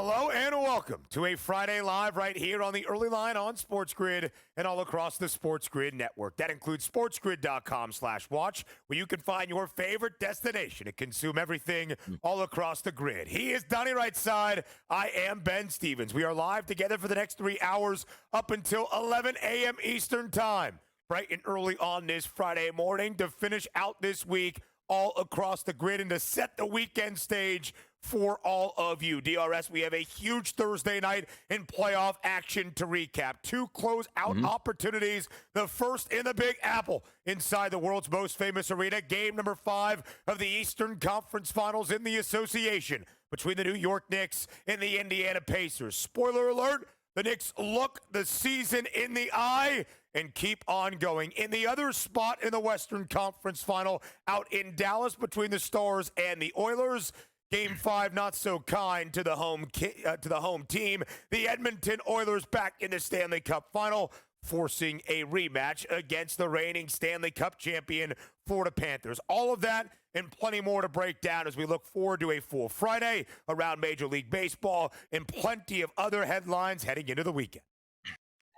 Hello and welcome to a Friday Live right here on the early line on SportsGrid and all across the SportsGrid network. That includes sportsgrid.com/watch, where you can find your favorite destination to consume everything all across the grid. He is Donnie Rightside. I am Ben Stevens. We are live together for the next 3 hours up until 11 a.m. Eastern Time, bright and early on this Friday morning to finish out this week all across the grid and to set the weekend stage for all of you. DRS, we have a huge Thursday night in playoff action to recap. 2 close-out opportunities. The first in the Big Apple inside the world's most famous arena. Game number 5 of the Eastern Conference Finals in the association between the New York Knicks and the Indiana Pacers. Spoiler alert, the Knicks look the season in the eye and keep on going. In the other spot in the Western Conference Final, out in Dallas between the Stars and the Oilers, Game 5 not so kind to the home team. The Edmonton Oilers back in the Stanley Cup Final, forcing a rematch against the reigning Stanley Cup champion Florida Panthers. All of that and plenty more to break down as we look forward to a full Friday around Major League Baseball and plenty of other headlines heading into the weekend.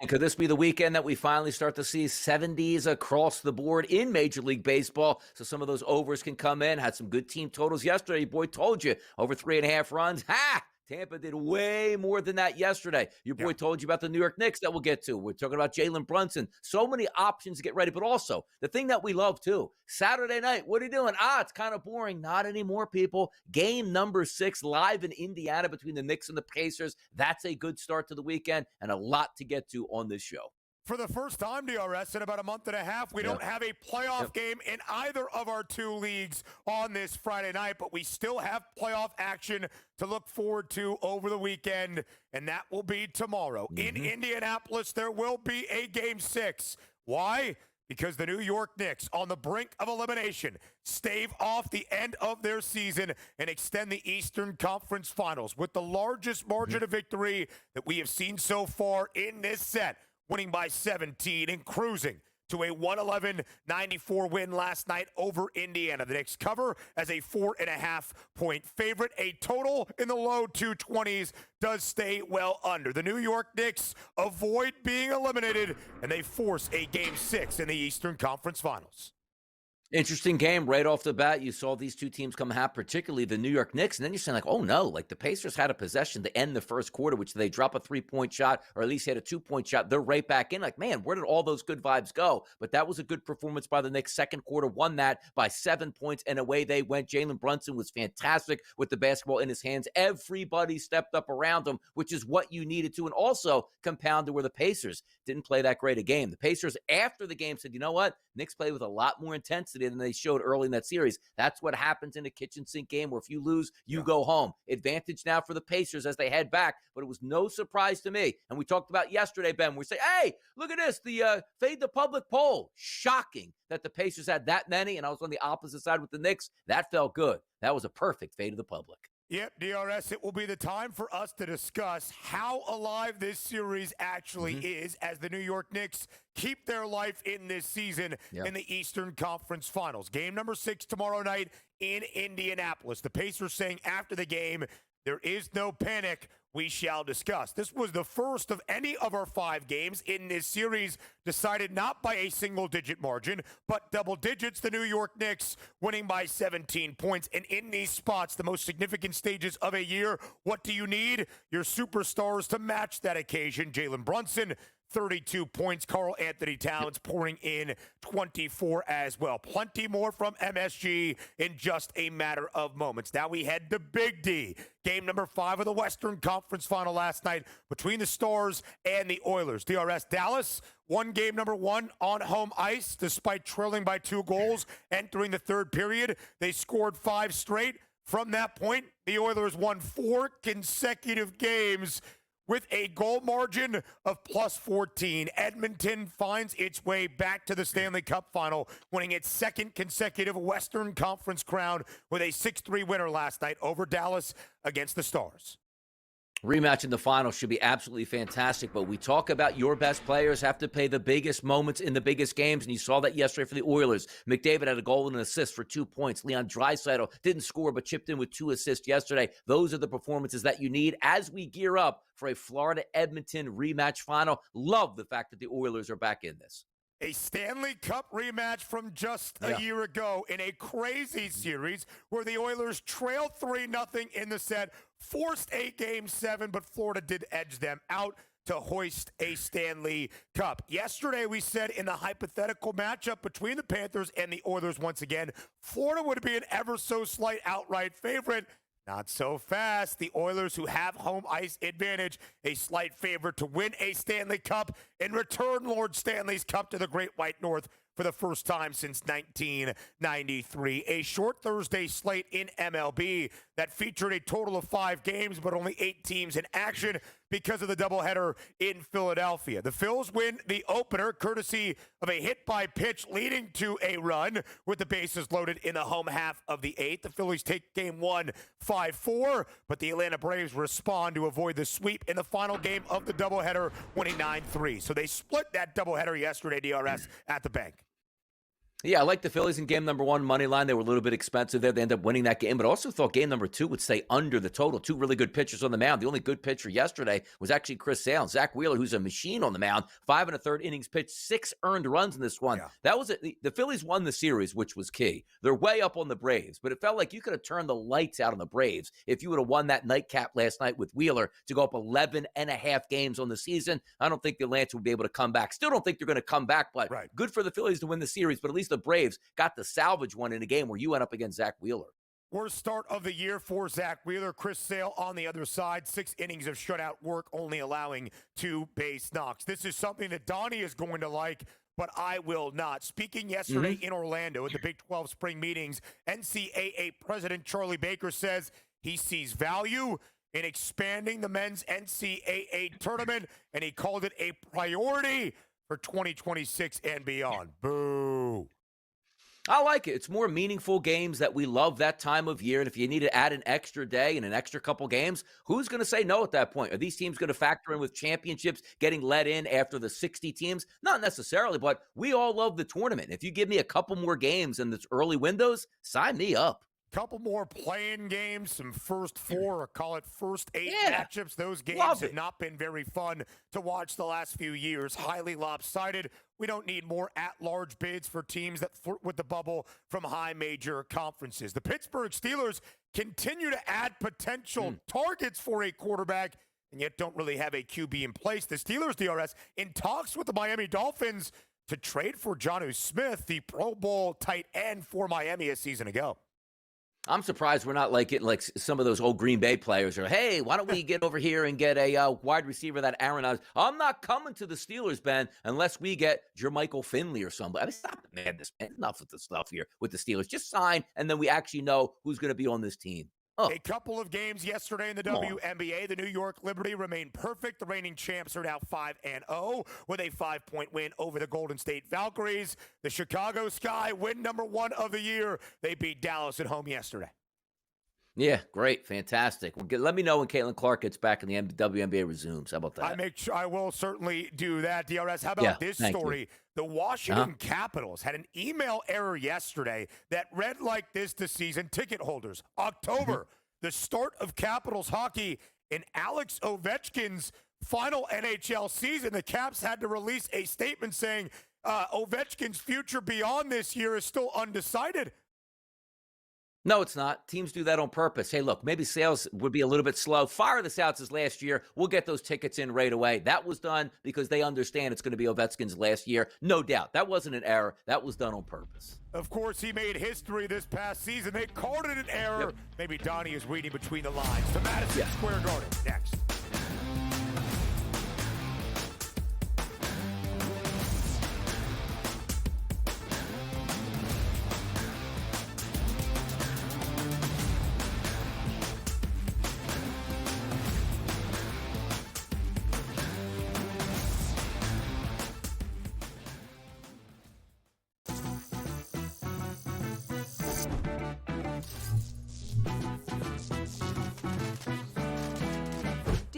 And could this be the weekend that we finally start to see 70s across the board in Major League Baseball? So some of those overs can come in. Had some good team totals yesterday. Your boy told you, over 3.5 runs. Ha! Tampa did way more than that yesterday. Your boy told you about the New York Knicks that we'll get to. We're talking about Jalen Brunson. So many options to get ready. But also, the thing that we love too, Saturday night, what are you doing? It's kind of boring. Not anymore, people. Game number 6 live in Indiana between the Knicks and the Pacers. That's a good start to the weekend and a lot to get to on this show. For the first time, DRS, in about a month and a half, we don't have a playoff game in either of our 2 leagues on this Friday night, but we still have playoff action to look forward to over the weekend, and that will be tomorrow. In Indianapolis, there will be a Game 6. Why? Because the New York Knicks, on the brink of elimination, stave off the end of their season and extend the Eastern Conference Finals with the largest margin of victory that we have seen so far in this set, winning by 17 and cruising to a 111-94 win last night over Indiana. The Knicks cover as a 4.5-point favorite. A total in the low 220s does stay well under. The New York Knicks avoid being eliminated, and they force a Game 6 in the Eastern Conference Finals. Interesting game right off the bat. You saw these 2 teams come out, particularly the New York Knicks, and then you're saying like, oh no, like the Pacers had a possession to end the first quarter, which they drop a 3-point shot or at least hit a 2-point shot. They're right back in. Like, man, where did all those good vibes go? But that was a good performance by the Knicks. Second quarter won that by 7 points, and away they went. Jalen Brunson was fantastic with the basketball in his hands. Everybody stepped up around him, which is what you needed to, and also compounded where the Pacers didn't play that great a game. The Pacers, after the game, said, you know what? Knicks played with a lot more intensity than they showed early in that series. That's what happens in a kitchen sink game where if you lose, you go home. Advantage now for the Pacers as they head back, but it was no surprise to me. And we talked about yesterday, Ben, we say, hey, look at this, the fade the public poll. Shocking that the Pacers had that many, and I was on the opposite side with the Knicks. That felt good. That was a perfect fade of the public. Yep, DRS, it will be the time for us to discuss how alive this series actually is as the New York Knicks keep their life in this season in the Eastern Conference Finals. Game number 6 tomorrow night in Indianapolis. The Pacers saying after the game, there is no panic. We shall discuss. This was the first of any of our 5 games in this series decided not by a single-digit margin, but double digits. The New York Knicks winning by 17 points. And in these spots, the most significant stages of a year, what do you need? Your superstars to match that occasion. Jalen Brunson, 32 points. Karl Anthony Towns pouring in 24 as well. Plenty more from MSG in just a matter of moments. Now we head to Big D. Game number 5 of the Western Conference Final last night between the Stars and the Oilers. DRS Dallas won game number 1 on home ice despite trailing by 2 goals entering the third period. They scored 5 straight. From that point, the Oilers won 4 consecutive games with a goal margin of plus 14. Edmonton finds its way back to the Stanley Cup Final, winning its 2nd consecutive Western Conference crown with a 6-3 winner last night over Dallas against the Stars. Rematch in the final should be absolutely fantastic, but we talk about your best players have to play the biggest moments in the biggest games, and you saw that yesterday for the Oilers. McDavid had a goal and an assist for 2 points. Leon Draisaitl didn't score but chipped in with 2 assists yesterday. Those are the performances that you need as we gear up for a Florida-Edmonton rematch final. Love the fact that the Oilers are back in this. A Stanley Cup rematch from just a year ago in a crazy series where the Oilers trailed 3-0 in the set, forced a Game 7, but Florida did edge them out to hoist a Stanley Cup. Yesterday, we said in the hypothetical matchup between the Panthers and the Oilers once again, Florida would be an ever so slight outright favorite. Not so fast. The Oilers, who have home ice advantage, a slight favorite to win a Stanley Cup and return Lord Stanley's Cup to the Great White North for the first time since 1993. A short Thursday slate in MLB that featured a total of 5 games, but only 8 teams in action because of the doubleheader in Philadelphia. The Phils win the opener courtesy of a hit by pitch leading to a run with the bases loaded in the home half of the 8th. The Phillies take game 1 5-4, but the Atlanta Braves respond to avoid the sweep in the final game of the doubleheader, winning 9-3. So they split that doubleheader yesterday, DRS, at the bank. Yeah, I like the Phillies in game number 1, money line. They were a little bit expensive there. They ended up winning that game, but also thought game number 2 would stay under the total. 2 really good pitchers on the mound. The only good pitcher yesterday was actually Chris Sale. Zach Wheeler, who's a machine on the mound, 5 1/3 innings pitched, 6 earned runs in this one. Yeah. That was it. The Phillies won the series, which was key. They're way up on the Braves, but it felt like you could have turned the lights out on the Braves if you would have won that nightcap last night with Wheeler to go up 11.5 games on the season. I don't think the Atlanta would be able to come back. Still don't think they're going to come back, but good for the Phillies to win the series, but at least the Braves got the salvage one in a game where you went up against Zach Wheeler. Worst start of the year for Zach Wheeler. Chris Sale on the other side, 6 innings of shutout work, only allowing 2 base knocks. This is something that Donnie is going to like, but I will not. Speaking yesterday in Orlando at the Big 12 spring meetings, NCAA President Charlie Baker says he sees value in expanding the men's NCAA tournament, and he called it a priority for 2026 and beyond. Boo. I like it. It's more meaningful games that we love that time of year. And if you need to add an extra day and an extra couple games, who's going to say no at that point? Are these teams going to factor in with championships getting let in after the 60 teams? Not necessarily, but we all love the tournament. If you give me a couple more games in this early windows, sign me up. Couple more playing games, some first 4, or call it first 8 matchups. Those games have not been very fun to watch the last few years. Highly lopsided. We don't need more at-large bids for teams that flirt with the bubble from high major conferences. The Pittsburgh Steelers continue to add potential targets for a quarterback, and yet don't really have a QB in place. The Steelers, DRS, in talks with the Miami Dolphins to trade for Jonnu Smith, the Pro Bowl tight end for Miami a season ago. I'm surprised we're not like it, like some of those old Green Bay players are, hey, why don't we get over here and get a wide receiver that Aaron Rodgers. I'm not coming to the Steelers, Ben, unless we get Jermichael Finley or somebody. I mean, stop the madness, man. Enough with the stuff here with the Steelers. Just sign, and then we actually know who's going to be on this team. A couple of games yesterday in the WNBA. The New York Liberty remained perfect. The reigning champs are now 5-0 with a 5-point win over the Golden State Valkyries. The Chicago Sky win number 1 of the year. They beat Dallas at home yesterday. Yeah, great. Fantastic. Well, let me know when Caitlin Clark gets back and the WNBA resumes. How about that? I will certainly do that, DRS. How about this story? The Washington Capitals had an email error yesterday that read like this to season ticket holders. October, the start of Capitals hockey in Alex Ovechkin's final NHL season. The Caps had to release a statement saying Ovechkin's future beyond this year is still undecided. No, it's not. Teams do that on purpose. Hey, look, maybe sales would be a little bit slow. Fire this out as last year. We'll get those tickets in right away. That was done because they understand it's going to be Ovechkin's last year. No doubt. That wasn't an error. That was done on purpose. Of course, he made history this past season. They called it an error. Maybe Donnie is reading between the lines. To Madison Square Garden. Next.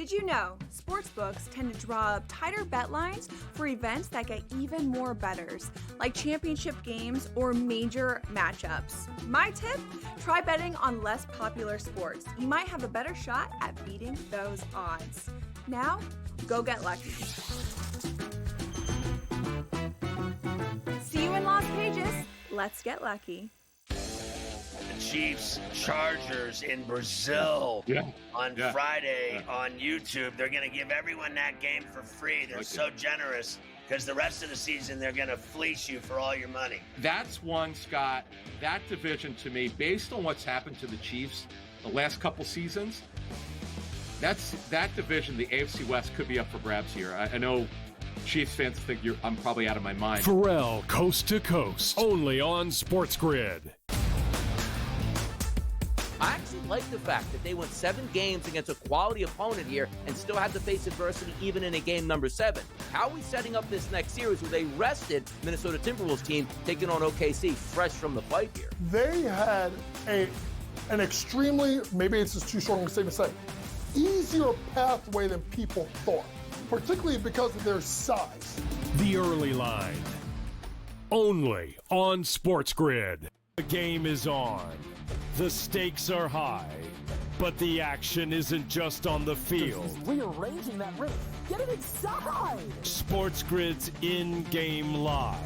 Did you know sportsbooks tend to draw up tighter bet lines for events that get even more bettors, like championship games or major matchups? My tip, try betting on less popular sports. You might have a better shot at beating those odds. Now, go get lucky. See you in Las Vegas. Let's get lucky. The Chiefs Chargers in Brazil on Friday on YouTube. They're going to give everyone that game for free. They're so generous because the rest of the season they're going to fleece you for all your money. That's one, Scott. That division to me, based on what's happened to the Chiefs the last couple seasons, that division, the AFC West, could be up for grabs here. I know Chiefs fans think I'm probably out of my mind. Pharrell, Coast to Coast, only on SportsGrid. I actually like the fact that they went 7 games against a quality opponent here and still had to face adversity even in a game number 7. How are we setting up this next series where they rested Minnesota Timberwolves team taking on OKC fresh from the fight here? They had an extremely, maybe it's just too short of a statement to say, easier pathway than people thought, particularly because of their size. The Early Line, only on SportsGrid. The game is on. The stakes are high, but the action isn't just on the field. He's rearranging that ring. Get it inside! SportsGrid's in-game live.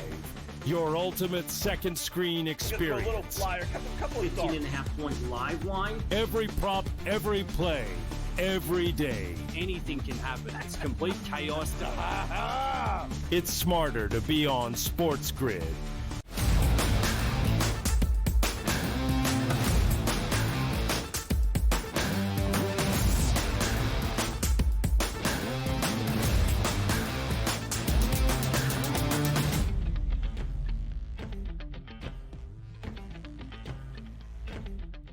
Your ultimate second screen experience. A little flyer, couple of thoughts. 18.5 point live line. Every prop, every play, every day. Anything can happen. It's complete chaos. It's smarter to be on SportsGrid.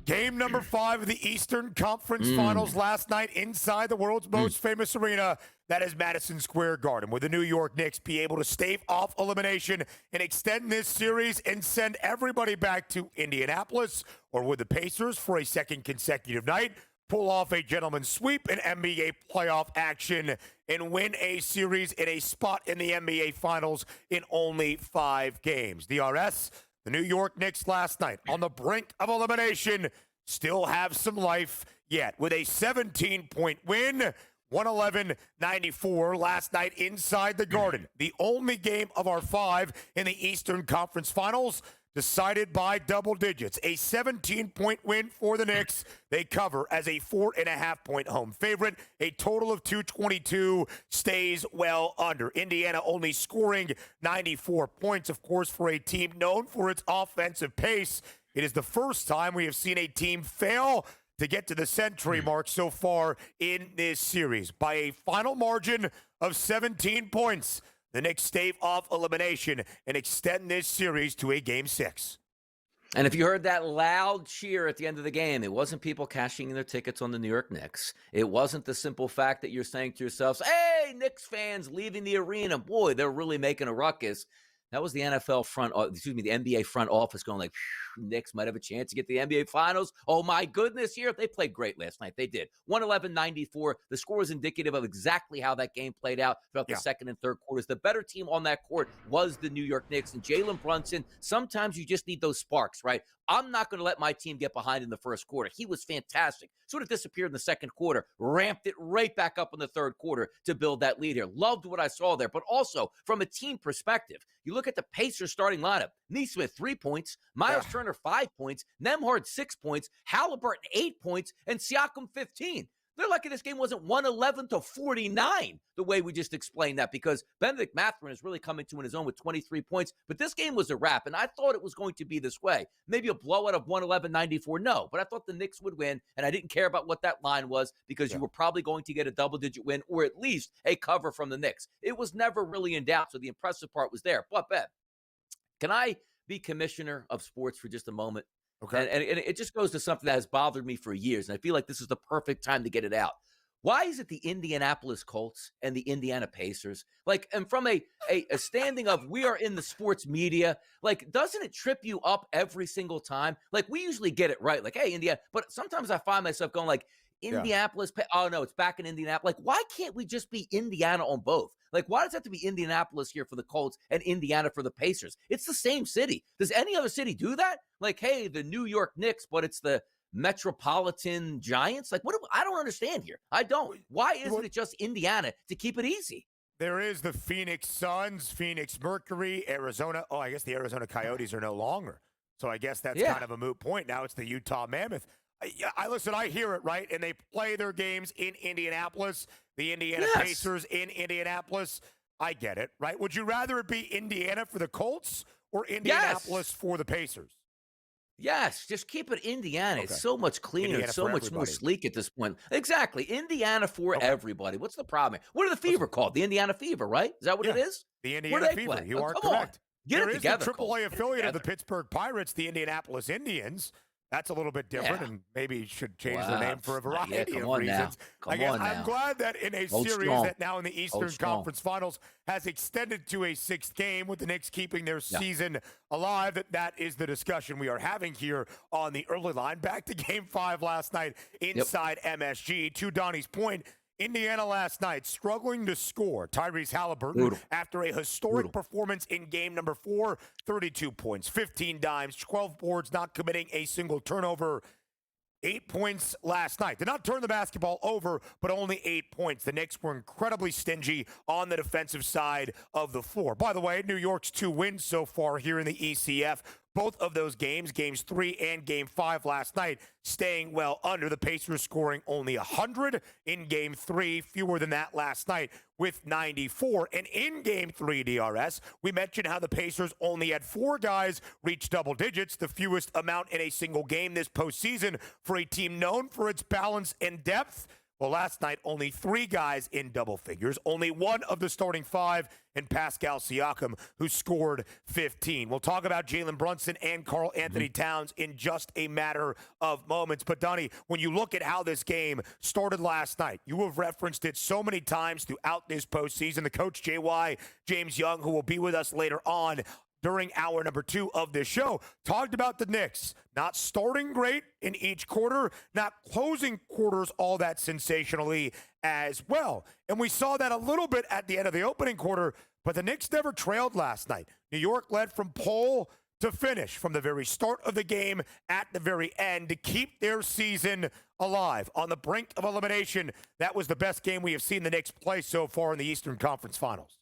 Game number 5 of the Eastern Conference Finals last night inside the world's most famous arena, that is Madison Square Garden. Will the New York Knicks be able to stave off elimination and extend this series and send everybody back to Indianapolis? Or would the Pacers, for a second consecutive night, pull off a gentleman's sweep in NBA playoff action and win a series in a spot in the NBA Finals in only 5 games? DRS, the New York Knicks last night on the brink of elimination still have some life yet with a 17-point win, 111-94 last night inside the Garden. The only game of our 5 in the Eastern Conference Finals decided by double digits. A 17-point win for the Knicks. They cover as a 4.5-point home favorite. A total of 222 stays well under. Indiana only scoring 94 points, of course, for a team known for its offensive pace. It is the first time we have seen a team fail to get to the century mark so far in this series. By a final margin of 17 points, the Knicks stave off elimination and extend this series to a Game 6. And if you heard that loud cheer at the end of the game, it wasn't people cashing in their tickets on the New York Knicks. It wasn't the simple fact that you're saying to yourselves, hey, Knicks fans leaving the arena. Boy, they're really making a ruckus. That was the the NBA front office going like, Knicks might have a chance to get the NBA Finals. Oh, my goodness, here. They played great last night. They did. 111-94. The score is indicative of exactly how that game played out throughout the second and third quarters. The better team on that court was the New York Knicks. And Jalen Brunson, sometimes you just need those sparks, right? I'm not going to let my team get behind in the first quarter. He was fantastic. Sort of disappeared in the second quarter, ramped it right back up in the third quarter to build that lead here. Loved what I saw there. But also, from a team perspective, you look at the Pacers starting lineup. Nesmith, 3 points. Miles Turner, 5 points. Nembhard, 6 points. Halliburton, 8 points. And Siakam, 15. They're lucky this game wasn't 111-49 the way we just explained that, because Benedict Mathurin is really coming to in his own with 23 points. But this game was a wrap, and I thought it was going to be this way. Maybe a blowout of 111-94, no. But I thought the Knicks would win, and I didn't care about what that line was because you were probably going to get a double-digit win or at least a cover from the Knicks. It was never really in doubt, so the impressive part was there. But, Ben, can I be commissioner of sports for just a moment? Okay. And it just goes to something that has bothered me for years, and I feel like this is the perfect time to get it out. Why is it the Indianapolis Colts and the Indiana Pacers? Like, and from a standing of we are in the sports media, like, doesn't it trip you up every single time? Like, we usually get it right. Like, hey, Indiana. But sometimes I find myself going like, Indianapolis. Oh, no, it's back in Indianapolis. Like, why can't we just be Indiana on both? Like, why does it have to be Indianapolis here for the Colts and Indiana for the Pacers? It's the same city. Does any other city do that? Like, hey, the New York Knicks, but it's the Metropolitan Giants? Like, I don't understand here. I don't. Why isn't it just Indiana to keep it easy? There is the Phoenix Suns, Phoenix Mercury, Arizona. Oh, I guess the Arizona Coyotes are no longer. So I guess that's kind of a moot point. Now it's the Utah Mammoth. Listen, I hear it, right? And they play their games in Indianapolis, the Indiana Pacers in Indianapolis. I get it, right? Would you rather it be Indiana for the Colts or Indianapolis for the Pacers? Yes, just keep it Indiana. Okay. It's so much cleaner. Indiana It's so much more sleek at this point. Exactly. Indiana for everybody. What's the problem? What are the Fever called? The Indiana Fever, right? Is that what it is? The Indiana Fever. Play? You are come correct. On. Get there it is together. The AAA affiliate of the Pittsburgh Pirates, the Indianapolis Indians. That's a little bit different, and maybe should change their name for a variety of reasons. I'm glad that in a series that now in the Eastern Conference Finals has extended to a 6th game with the Knicks keeping their season alive, that is the discussion we are having here on the early line. Back to Game 5 last night inside MSG. To Donnie's point, Indiana last night struggling to score. Tyrese Halliburton, after a historic performance in game number 4, 32 points, 15 dimes, 12 boards, not committing a single turnover. 8 points last night. Did not turn the basketball over, but only 8 points. The Knicks were incredibly stingy on the defensive side of the floor. By the way, New York's 2 wins so far here in the ECF. Both of those games, games 3 and game 5 last night, staying well under. The Pacers scoring only 100 in game 3, fewer than that last night with 94. And in game 3, DRS, we mentioned how the Pacers only had 4 guys reach double digits, the fewest amount in a single game this postseason for a team known for its balance and depth. Well, last night, only 3 guys in double figures. Only one of the starting 5 in Pascal Siakam, who scored 15. We'll talk about Jalen Brunson and Karl Anthony Towns in just a matter of moments. But, Donnie, when you look at how this game started last night, you have referenced it so many times throughout this postseason. The coach, JY, James Young, who will be with us later on during hour number 2 of this show, talked about the Knicks not starting great in each quarter, not closing quarters all that sensationally as well. And we saw that a little bit at the end of the opening quarter, but the Knicks never trailed last night. New York led from pole to finish, from the very start of the game at the very end, to keep their season alive. On the brink of elimination, that was the best game we have seen the Knicks play so far in the Eastern Conference Finals.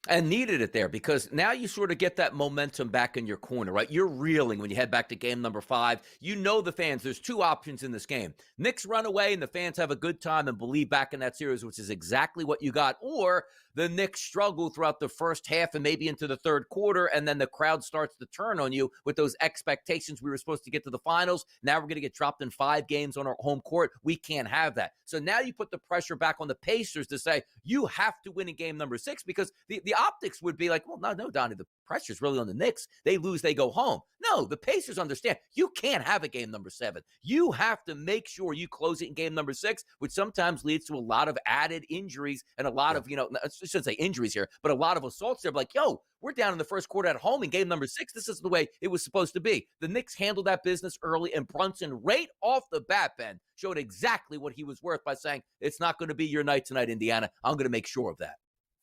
And needed it there, because now you sort of get that momentum back in your corner, right? You're reeling when you head back to game number 5. You know the fans. There's 2 options in this game. Knicks run away and the fans have a good time and believe back in that series, which is exactly what you got. Or the Knicks struggle throughout the first half and maybe into the third quarter, and then the crowd starts to turn on you with those expectations. We were supposed to get to the finals. Now we're going to get dropped in 5 games on our home court. We can't have that. So now you put the pressure back on the Pacers to say, you have to win in game number 6, because the optics would be like, well, no, Donnie, the pressure's really on the Knicks. They lose, they go home. No, the Pacers understand you can't have a game number 7. You have to make sure you close it in game number 6, which sometimes leads to a lot of added injuries and a lot of, I shouldn't say injuries here, but a lot of assaults there. Like, yo, we're down in the first quarter at home in game number 6. This is the way it was supposed to be. The Knicks handled that business early, and Brunson, right off the bat, Ben, showed exactly what he was worth by saying, it's not going to be your night tonight, Indiana. I'm going to make sure of that.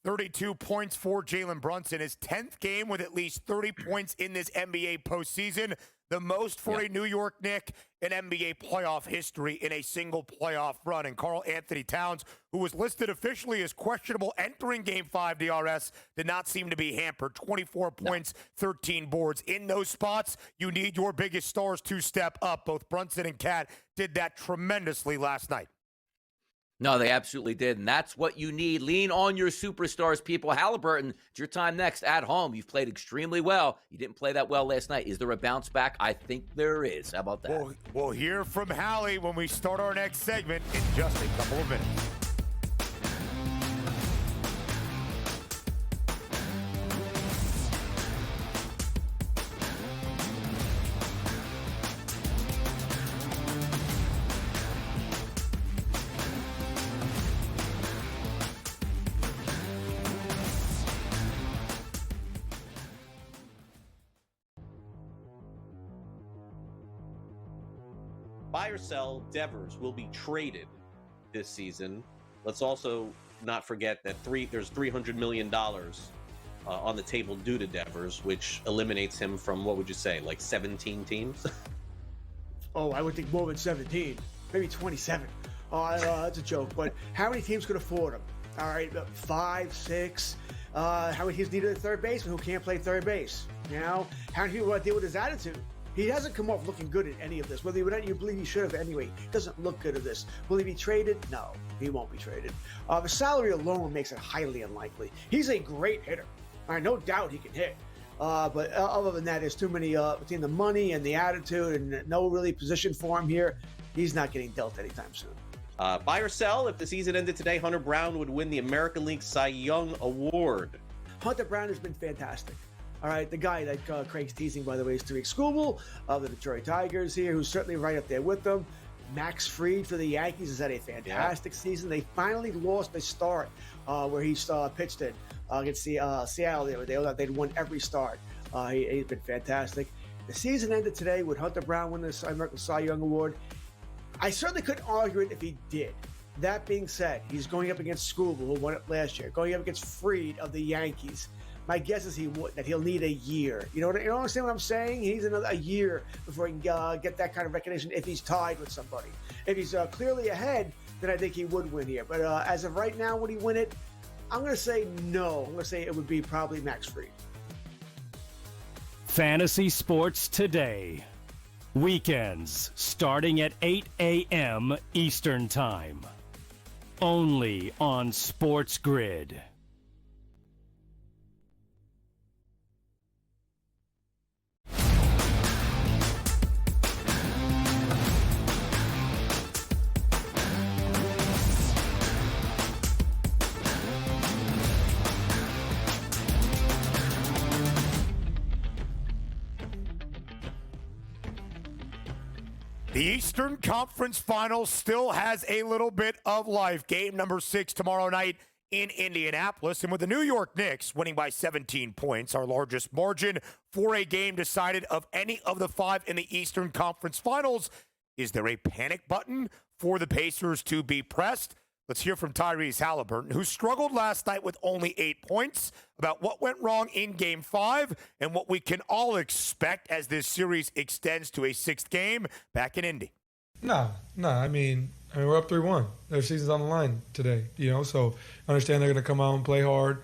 32 points for Jalen Brunson, his 10th game with at least 30 points in this NBA postseason, the most for a New York Knick in NBA playoff history in a single playoff run. And Karl Anthony Towns, who was listed officially as questionable entering Game 5 DRS, did not seem to be hampered. 24 points, 13 boards. In those spots, you need your biggest stars to step up. Both Brunson and Cat did that tremendously last night. No, they absolutely did, and that's what you need. Lean on your superstars, people. Halliburton, it's your time next at home. You've played extremely well. You didn't play that well last night. Is there a bounce back? I think there is. How about that? We'll hear from Hallie when we start our next segment in just a couple of minutes. buy or sell, Devers will be traded this season. Let's also not forget that there's $300 million on the table due to Devers, which eliminates him from, what would you say, like 17 teams? Oh, I would think more than 17, maybe 27. That's a joke, but how many teams could afford him? All right, 5, 6. How many teams needed a third baseman who can't play third base? You know, how many people want to deal with his attitude? He hasn't come off looking good in any of this. Whether you believe he should have anyway, he doesn't look good at this. Will he be traded? No, he won't be traded. The salary alone makes it highly unlikely. He's a great hitter. All right, no doubt he can hit. But other than that, there's too many between the money and the attitude and no really position for him here. He's not getting dealt anytime soon. Buy or sell, if the season ended today, Hunter Brown would win the American League Cy Young Award. Hunter Brown has been fantastic. All right, the guy that Craig's teasing, by the way, is Tariq Skubal of the Detroit Tigers here, who's certainly right up there with them. Max Fried for the Yankees has had a fantastic season. They finally lost a start where he pitched it against Seattle the other day. They'd won every start. He's been fantastic. The season ended today with Hunter Brown winning the American Cy Young Award. I certainly couldn't argue it if he did. That being said, he's going up against Skubal, who won it last year, going up against Fried of the Yankees. My guess is that he'll need a year. You understand what I'm saying? He needs a year before he can get that kind of recognition if he's tied with somebody. If he's clearly ahead, then I think he would win here. But as of right now, would he win it? I'm going to say no. I'm going to say it would be probably Max Fried. Fantasy Sports Today. Weekends starting at 8 a.m. Eastern Time. Only on SportsGrid. The Eastern Conference Finals still has a little bit of life. Game number 6 tomorrow night in Indianapolis. And with the New York Knicks winning by 17 points, our largest margin for a game decided of any of the 5 in the Eastern Conference Finals, is there a panic button for the Pacers to be pressed? Let's hear from Tyrese Halliburton, who struggled last night with only 8 points, about what went wrong in Game 5 and what we can all expect as this series extends to a 6th game back in Indy. No. I mean we're up 3-1. Their season's on the line today, so I understand they're going to come out and play hard,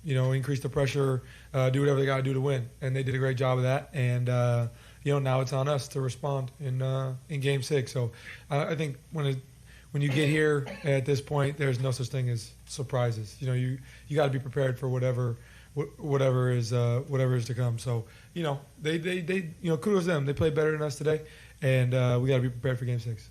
increase the pressure, do whatever they got to do to win. And they did a great job of that. And, now it's on us to respond in Game 6. So I think when you get here at this point, there's no such thing as surprises. You got to be prepared for whatever is to come. So they kudos to them. They played better than us today, and we got to be prepared for Game 6.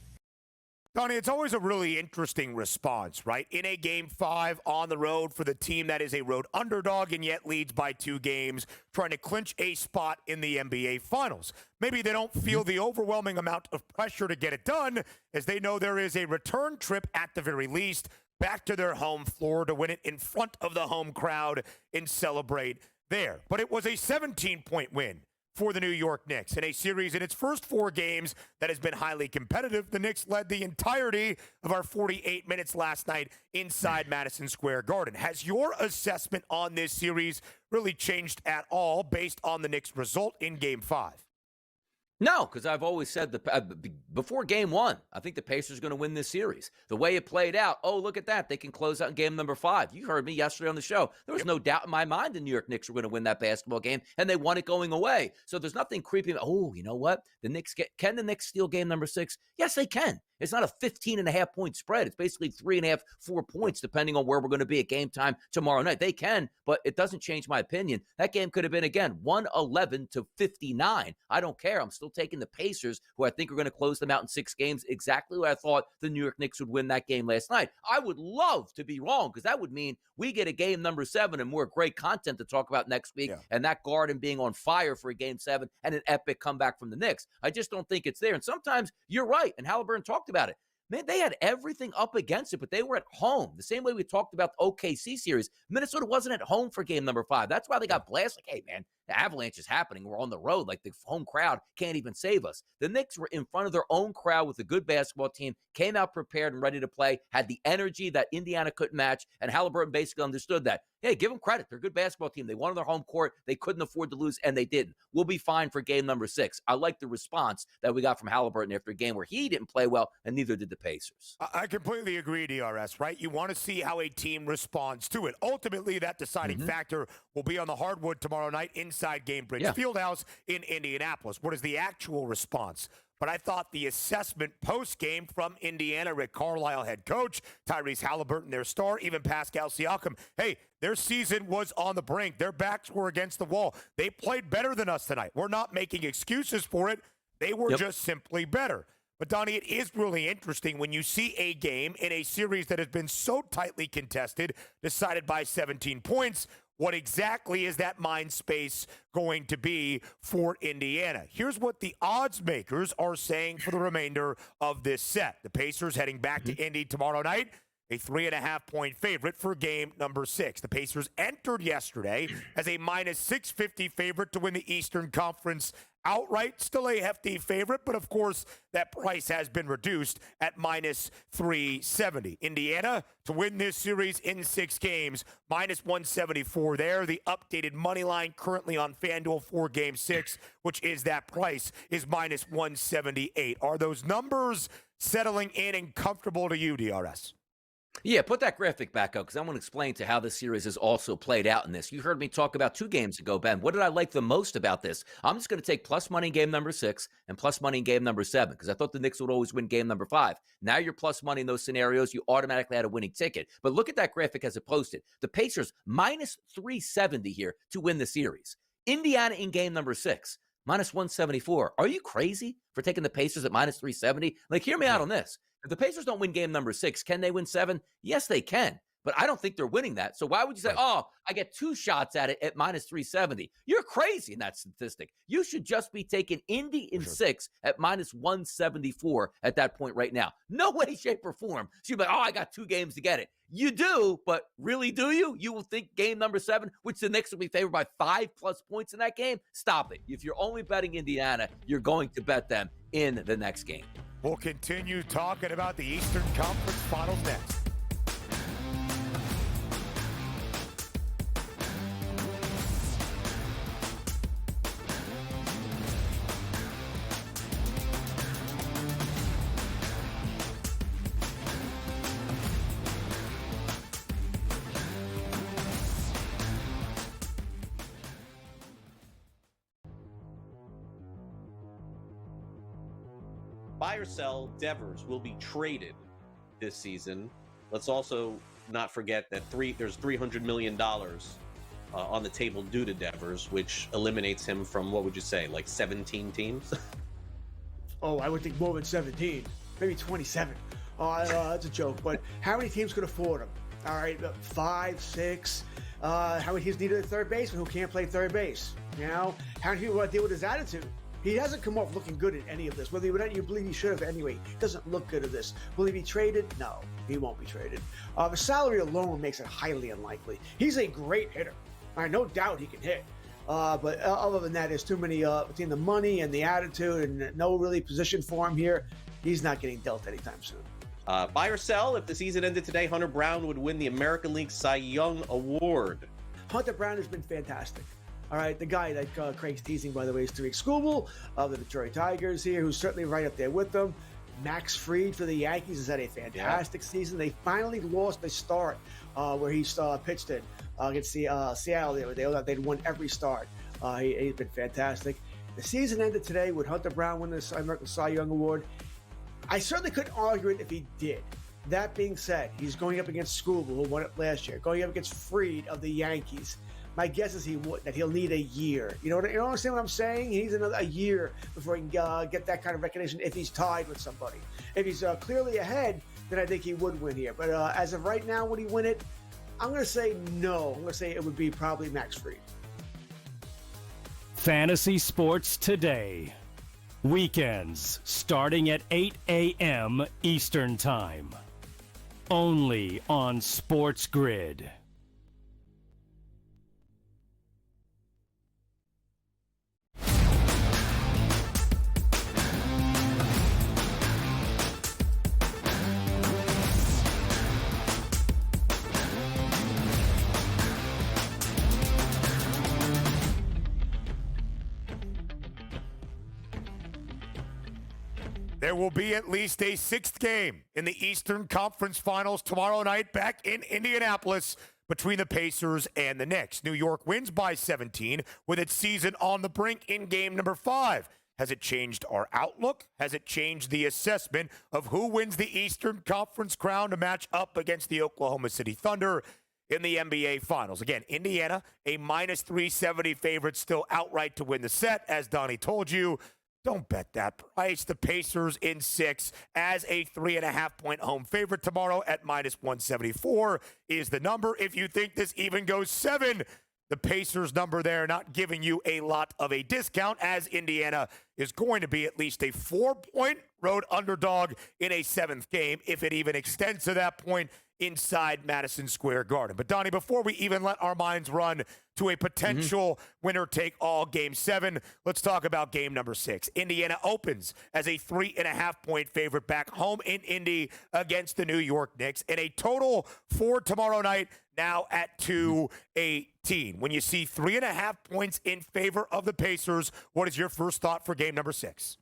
Donnie, it's always a really interesting response, right? In a Game 5 on the road for the team that is a road underdog and yet leads by 2 games, trying to clinch a spot in the NBA Finals. Maybe they don't feel the overwhelming amount of pressure to get it done, as they know there is a return trip at the very least back to their home floor to win it in front of the home crowd and celebrate there. But it was a 17-point win for the New York Knicks in a series in its first 4 games that has been highly competitive. The Knicks led the entirety of our 48 minutes last night inside Madison Square Garden. Has your assessment on this series really changed at all based on the Knicks' result in Game 5? No, because I've always said before Game 1, I think the Pacers are going to win this series. The way it played out, oh, look at that. They can close out in game number 5. You heard me yesterday on the show. There was no doubt in my mind the New York Knicks were going to win that basketball game, and they won it going away. So there's nothing creeping. Oh, you know what? Can the Knicks steal game number 6? Yes, they can. It's not a 15.5-point spread. It's basically 3.5, 4 points, depending on where we're going to be at game time tomorrow night. They can, but it doesn't change my opinion. That game could have been, again, 111-59. I don't care. I'm still taking the Pacers, who I think are going to close them out in 6 games, exactly what I thought the New York Knicks would win that game last night. I would love to be wrong, because that would mean we get a game number 7 and more great content to talk about next week, and that Garden being on fire for a game 7 and an epic comeback from the Knicks. I just don't think it's there. And sometimes you're right, and Halliburton talked about it. Man, they had everything up against it, but they were at home. The same way we talked about the OKC series. Minnesota wasn't at home for game number 5. That's why they got blasted. Like, hey, man, The Avalanche is happening. We're on the road. Like, the home crowd can't even save us. The Knicks were in front of their own crowd with a good basketball team, came out prepared and ready to play, had the energy that Indiana couldn't match, and Halliburton basically understood that. Hey, give them credit. They're a good basketball team. They won on their home court. They couldn't afford to lose, and they didn't. We'll be fine for game number 6. I like the response that we got from Halliburton after a game where he didn't play well, and neither did the Pacers. I completely agree, DRS, right? You want to see how a team responds to it. Ultimately, that deciding factor will be on the hardwood tomorrow night inside Gainbridge Fieldhouse in Indianapolis. What is the actual response? But I thought the assessment post-game from Indiana, Rick Carlisle, head coach, Tyrese Halliburton, their star, even Pascal Siakam, hey, their season was on the brink. Their backs were against the wall. They played better than us tonight. We're not making excuses for it. They were just simply better. But, Donnie, it is really interesting when you see a game in a series that has been so tightly contested, decided by 17 points, what exactly is that mind space going to be for Indiana? Here's what the odds makers are saying for the remainder of this set. The Pacers heading back to Indy tomorrow night, a 3.5-point favorite for game number 6. The Pacers entered yesterday as a minus 650 favorite to win the Eastern Conference outright. Still a hefty favorite, but of course that price has been reduced at minus 370. Indiana to win this series in 6 games, minus 174 there. The updated money line currently on FanDuel for game 6, which is that price, is minus 178. Are those numbers settling in and comfortable to you, DRS? Yeah, put that graphic back up because I want to explain to how this series has also played out in this. You heard me talk about 2 games ago, Ben. What did I like the most about this? I'm just going to take plus money in game number 6 and plus money in game number 7 because I thought the Knicks would always win game number 5. Now you're plus money in those scenarios. You automatically had a winning ticket. But look at that graphic as it posted. The Pacers minus 370 here to win the series. Indiana in game number 6, minus 174. Are you crazy for taking the Pacers at minus 370? Like, hear me out on this. If the Pacers don't win game number 6, can they win 7? Yes, they can. But I don't think they're winning that. So why would you say, oh, I get 2 shots at it at minus 370? You're crazy in that statistic. You should just be taking Indy in 6 at minus 174 at that point right now. No way, shape, or form. So you'd be like, oh, I got 2 games to get it. You do, but really do you? You will think game number 7, which the Knicks will be favored by 5+ points in that game? Stop it. If you're only betting Indiana, you're going to bet them in the next game. We'll continue talking about the Eastern Conference Finals next. Buy or sell, Devers will be traded this season. Let's also not forget that there's $300 million on the table due to Devers, which eliminates him from, what would you say, like 17 teams? Oh, I would think more than 17, maybe 27. Oh, that's a joke. But how many teams could afford him? All right, 5, 6. How many teams need a third baseman who can't play third base? You know, how many people want to deal with his attitude? He hasn't come off looking good in any of this. Whether you believe he should have anyway, he doesn't look good at this. Will he be traded? No, he won't be traded. The salary alone makes it highly unlikely. He's a great hitter. No doubt he can hit. But other than that, there's too many between the money and the attitude and no really position for him here. He's not getting dealt anytime soon. Buy or sell, if the season ended today, Hunter Brown would win the American League Cy Young Award. Hunter Brown has been fantastic. All right, the guy that Craig's teasing, by the way, is Tariq Skubal of the Detroit Tigers here, who's certainly right up there with them. Max Fried for the Yankees has had a fantastic season. They finally lost a start where he pitched in against Seattle. They'd won every start. He's been fantastic. The season ended today. Would Hunter Brown win the American Cy Young Award? I certainly couldn't argue it if he did. That being said, he's going up against Skubal, who won it last year, going up against Fried of the Yankees. My guess is that he'll need a year. You understand what I'm saying? He needs a year before he can get that kind of recognition if he's tied with somebody. If he's clearly ahead, then I think he would win here. But as of right now, would he win it? I'm going to say no. I'm going to say it would be probably Max Fried. Fantasy Sports Today. Weekends starting at 8 a.m. Eastern Time. Only on SportsGrid. There will be at least a sixth game in the Eastern Conference Finals tomorrow night back in Indianapolis between the Pacers and the Knicks. New York wins by 17 with its season on the brink in game number 5. Has it changed our outlook? Has it changed the assessment of who wins the Eastern Conference crown to match up against the Oklahoma City Thunder in the NBA Finals? Again, Indiana, a minus 370 favorite, still outright to win the set, as Donnie told you. Don't bet that price. The Pacers in 6 as a 3.5-point home favorite tomorrow at minus 174 is the number. If you think this even goes 7, the Pacers number there not giving you a lot of a discount, as Indiana is going to be at least a 4-point road underdog in a 7th game, if it even extends to that point inside Madison Square Garden. But Donnie, before we even let our minds run to a potential winner-take-all Game 7, let's talk about game number 6. Indiana opens as a 3.5-point favorite back home in Indy against the New York Knicks, and a total for tomorrow night now at 218. When you see 3.5 points in favor of the Pacers, what is your first thought for game number 6?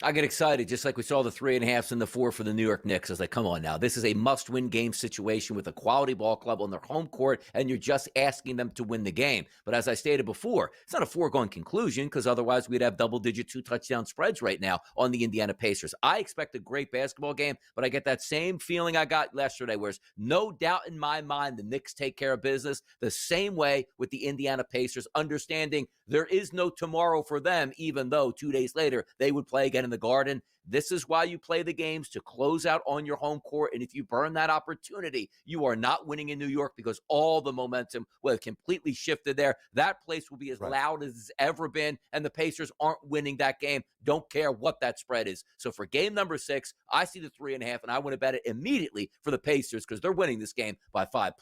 I get excited, just like we saw the 3.5s and the 4 for the New York Knicks. I was like, come on now. This is a must-win game situation with a quality ball club on their home court, and you're just asking them to win the game. But as I stated before, it's not a foregone conclusion, because otherwise we'd have double-digit 2-touchdown spreads right now on the Indiana Pacers. I expect a great basketball game, but I get that same feeling I got yesterday, where there's no doubt in my mind the Knicks take care of business the same way with the Indiana Pacers, understanding there is no tomorrow for them, even though 2 days later they would play again in the Garden. This is why you play the games, to close out on your home court. And if you burn that opportunity, you are not winning in New York, because all the momentum will have completely shifted there. That place will be as loud as it's ever been, and the Pacers aren't winning that game. Don't care what that spread is. So for game number 6, I see the 3.5, and I want to bet it immediately for the Pacers, because they're winning this game by 5+.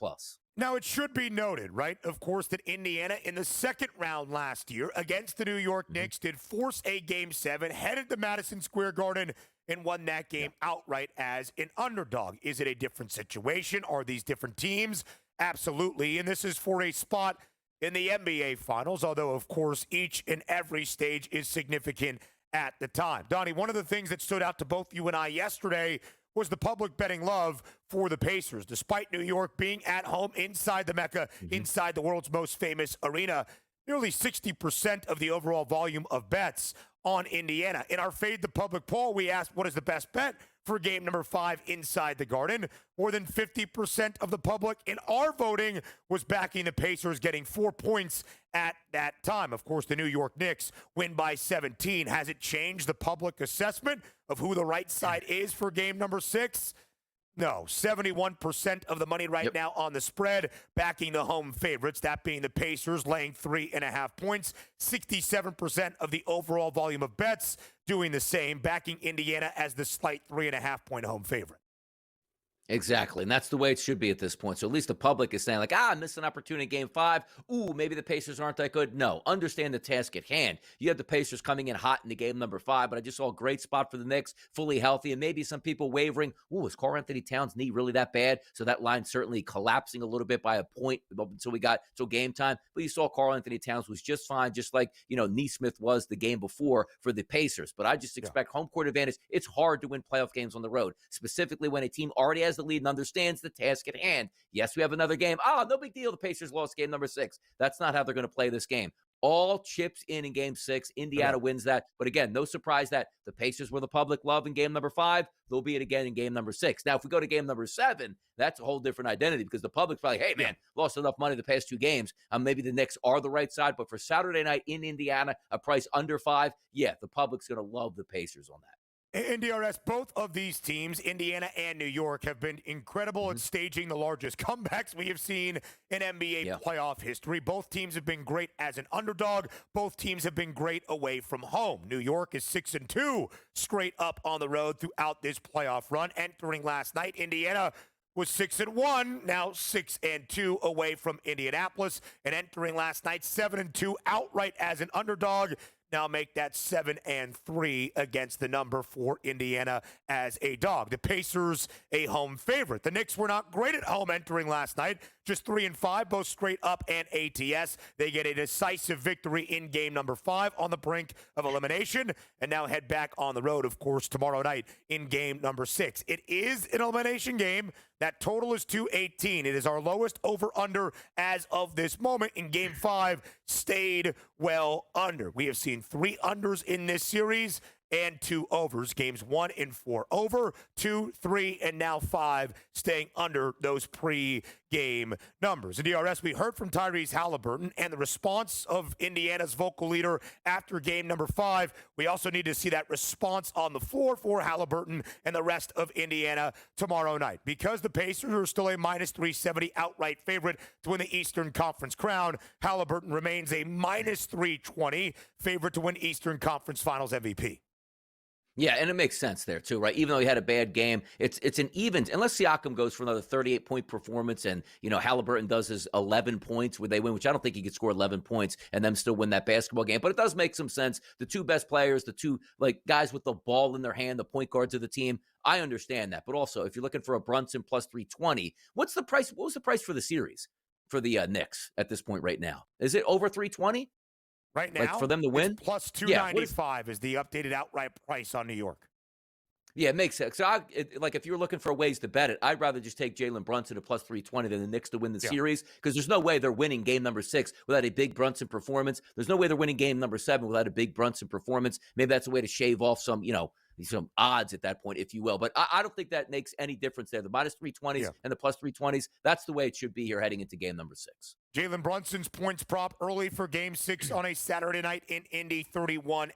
Now, it should be noted, right, of course, that Indiana in the second round last year against the New York Knicks did force a Game 7, headed to Madison Square Garden, and won that game outright as an underdog. Is it a different situation? Are these different teams? Absolutely. And this is for a spot in the NBA Finals, although, of course, each and every stage is significant at the time. Donnie, one of the things that stood out to both you and I yesterday was the public betting love for the Pacers. Despite New York being at home inside the Mecca, inside the world's most famous arena, nearly 60% of the overall volume of bets on Indiana. In our Fade the Public poll, we asked, what is the best bet for game number 5 inside the Garden? More than 50% of the public in our voting was backing the Pacers, getting 4 points at that time. Of course, the New York Knicks win by 17. Has it changed the public assessment of who the right side is for game number 6? No, 71% of the money right now on the spread, backing the home favorites, that being the Pacers, laying 3.5 points. 67% of the overall volume of bets doing the same, backing Indiana as the slight 3.5-point home favorite. Exactly, and that's the way it should be at this point. So at least the public is saying, like, I missed an opportunity in Game 5. Ooh, maybe the Pacers aren't that good. No, understand the task at hand. You have the Pacers coming in hot into game number 5, but I just saw a great spot for the Knicks, fully healthy, and maybe some people wavering. Ooh, is Karl-Anthony Towns' knee really that bad? So that line certainly collapsing a little bit by a point until we got till game time. But you saw Karl-Anthony Towns was just fine, just like, Neesmith was the game before for the Pacers. But I just expect home court advantage. It's hard to win playoff games on the road, specifically when a team already has the lead and understands the task at hand. Yes, we have another game. No big deal. The Pacers lost game number 6. That's not how they're going to play this game. All chips in game 6. Indiana wins that. But again, no surprise that the Pacers were the public love in game number 5. They'll be it again in game number 6. Now, if we go to game number 7, that's a whole different identity, because the public's probably, hey, man, lost enough money the past 2 games. Maybe the Knicks are the right side. But for Saturday night in Indiana, a price under 5, the public's going to love the Pacers on that. In DRS, both of these teams, Indiana and New York, have been incredible at staging the largest comebacks we have seen in NBA playoff history. Both teams have been great as an underdog. Both teams have been great away from home. New York is 6-2 straight up on the road throughout this playoff run. Entering last night, Indiana was 6-1, now 6-2 away from Indianapolis. And entering last night, 7-2 outright as an underdog. now make that 7-3 against the number 4 Indiana as a dog. The Pacers, a home favorite. The Knicks were not great at home entering last night, just 3-5, both straight up and ATS. They get a decisive victory in game number 5 on the brink of elimination, and now head back on the road, of course, tomorrow night in game number 6. It is an elimination game. That total is 218. It is our lowest over-under as of this moment. In game 5, stayed well under. We have seen 3 unders in this series and 2 overs. Games 1 and 4 over, 2, 3, and now 5 staying under those pre-game numbers. In DRS, we heard from Tyrese Halliburton and the response of Indiana's vocal leader after game number 5. We also need to see that response on the floor for Halliburton and the rest of Indiana tomorrow night. Because the Pacers are still a minus 370 outright favorite to win the Eastern Conference crown, Halliburton remains a minus 320 favorite to win Eastern Conference Finals MVP. Yeah, and it makes sense there too, right? Even though he had a bad game, it's an even. Unless Siakam goes for another 38-point performance and, Halliburton does his 11 points where they win, which I don't think he could score 11 points and then still win that basketball game. But it does make some sense. The 2 best players, the 2 guys with the ball in their hand, the point guards of the team, I understand that. But also, if you're looking for a Brunson plus 320, what's the price? What was the price for the series for the Knicks at this point right now? Is it over 320? Right now, for them to win, plus 295 is the updated outright price on New York. Yeah, it makes sense. So if you're looking for ways to bet it, I'd rather just take Jalen Brunson at plus 320 than the Knicks to win the series, because there's no way they're winning game number 6 without a big Brunson performance. There's no way they're winning game number 7 without a big Brunson performance. Maybe that's a way to shave off some odds at that point, if you will. But I don't think that makes any difference there. The minus 320s and the plus 320s, that's the way it should be here heading into game number 6. Jalen Brunson's points prop early for game 6 on a Saturday night in Indy, 31.5.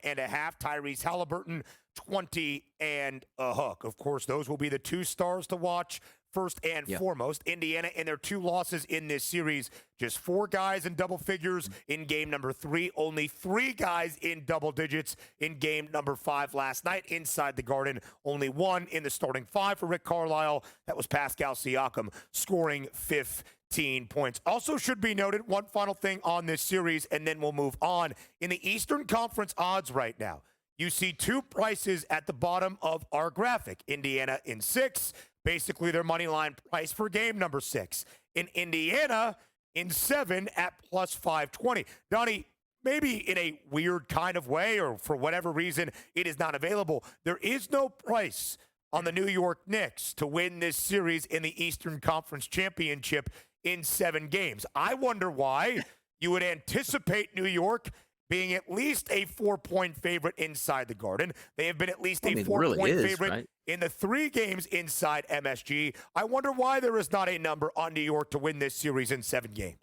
Tyrese Halliburton, 20 and a hook. Of course, those will be the 2 stars to watch first and foremost. Indiana in their 2 losses in this series, just 4 guys in double figures in game number 3, only 3 guys in double digits in game number 5 last night inside the Garden, only 1 in the starting 5 for Rick Carlisle. That was Pascal Siakam scoring 15 points. Also should be noted, one final thing on this series, and then we'll move on. In the Eastern Conference odds right now, you see 2 prices at the bottom of our graphic. Indiana in 6, basically their money line price for game number 6. In Indiana in 7 at plus 520. Donnie, maybe in a weird kind of way or for whatever reason it is not available, there is no price on the New York Knicks to win this series in the Eastern Conference Championship in 7 games. I wonder why. You would anticipate New York being at least a 4-point favorite inside the Garden. They have been at least a 4-point favorite in the 3 games inside MSG. I wonder why there is not a number on New York to win this series in 7 games.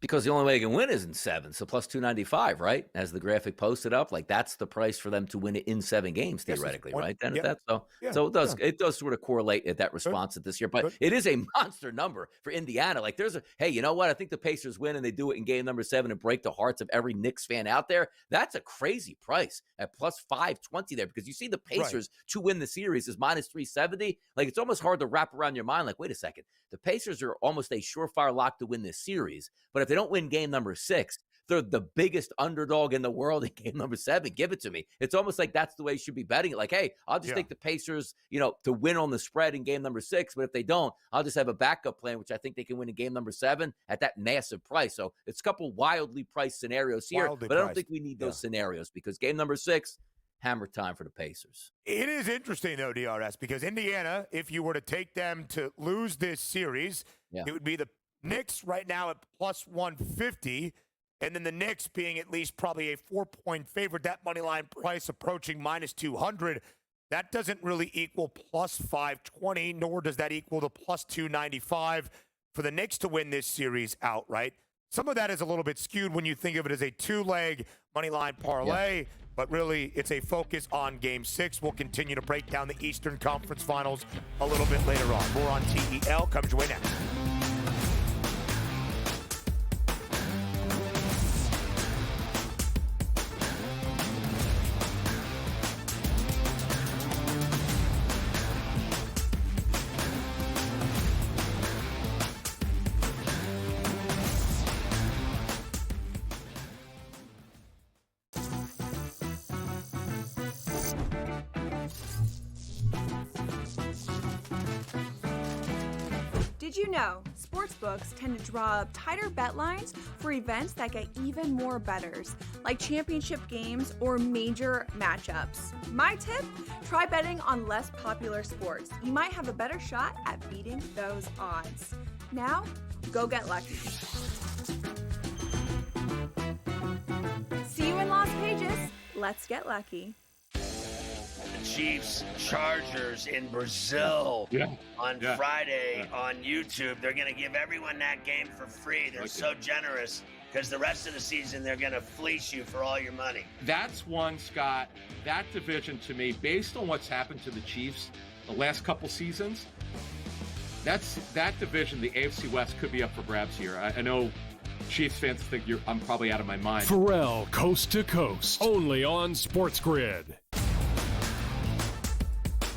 Because the only way they can win is in 7, so plus 295, right? As the graphic posted up, that's the price for them to win it in 7 games, theoretically, right? Then so it does sort of correlate at that response at this year, but it is a monster number for Indiana. There's hey, you know what? I think the Pacers win and they do it in game number 7 and break the hearts of every Knicks fan out there. That's a crazy price at plus 520 there, because you see the Pacers to win the series is minus 370. It's almost hard to wrap around your mind. Wait a second, the Pacers are almost a surefire lock to win this series, but if they don't win game number 6, they're the biggest underdog in the world in game number 7. Give it to me. It's almost like that's the way you should be betting it. Hey, I'll just take the Pacers, to win on the spread in game number 6. But if they don't, I'll just have a backup plan, which I think they can win in game number 7 at that massive price. So it's a couple wildly priced scenarios here, but I don't think we need those scenarios, because game number 6, hammer time for the Pacers. It is interesting, though, DRS, because Indiana, if you were to take them to lose this series, it would be the Knicks right now at plus 150, and then the Knicks being at least probably a 4-point favorite. That money line price approaching minus 200. That doesn't really equal plus 520, nor does that equal the plus 295 for the Knicks to win this series outright. Some of that is a little bit skewed when you think of it as a 2-leg money line parlay, but really it's a focus on game 6. We'll continue to break down the Eastern Conference Finals a little bit later on. More on TEL comes your way next. Did you know sportsbooks tend to draw up tighter bet lines for events that get even more bettors, like championship games or major matchups? My tip, try betting on less popular sports. You might have a better shot at beating those odds. Now, go get lucky. See you in Las Vegas. Let's get lucky. The Chiefs Chargers in Brazil on Friday on YouTube. They're going to give everyone that game for free. They're so generous because the rest of the season they're going to fleece you for all your money. That's one, Scott. That division to me, based on what's happened to the Chiefs the last couple seasons, that division, the AFC West, could be up for grabs here. I know Chiefs fans think I'm probably out of my mind. Pharrell, coast to coast, only on SportsGrid.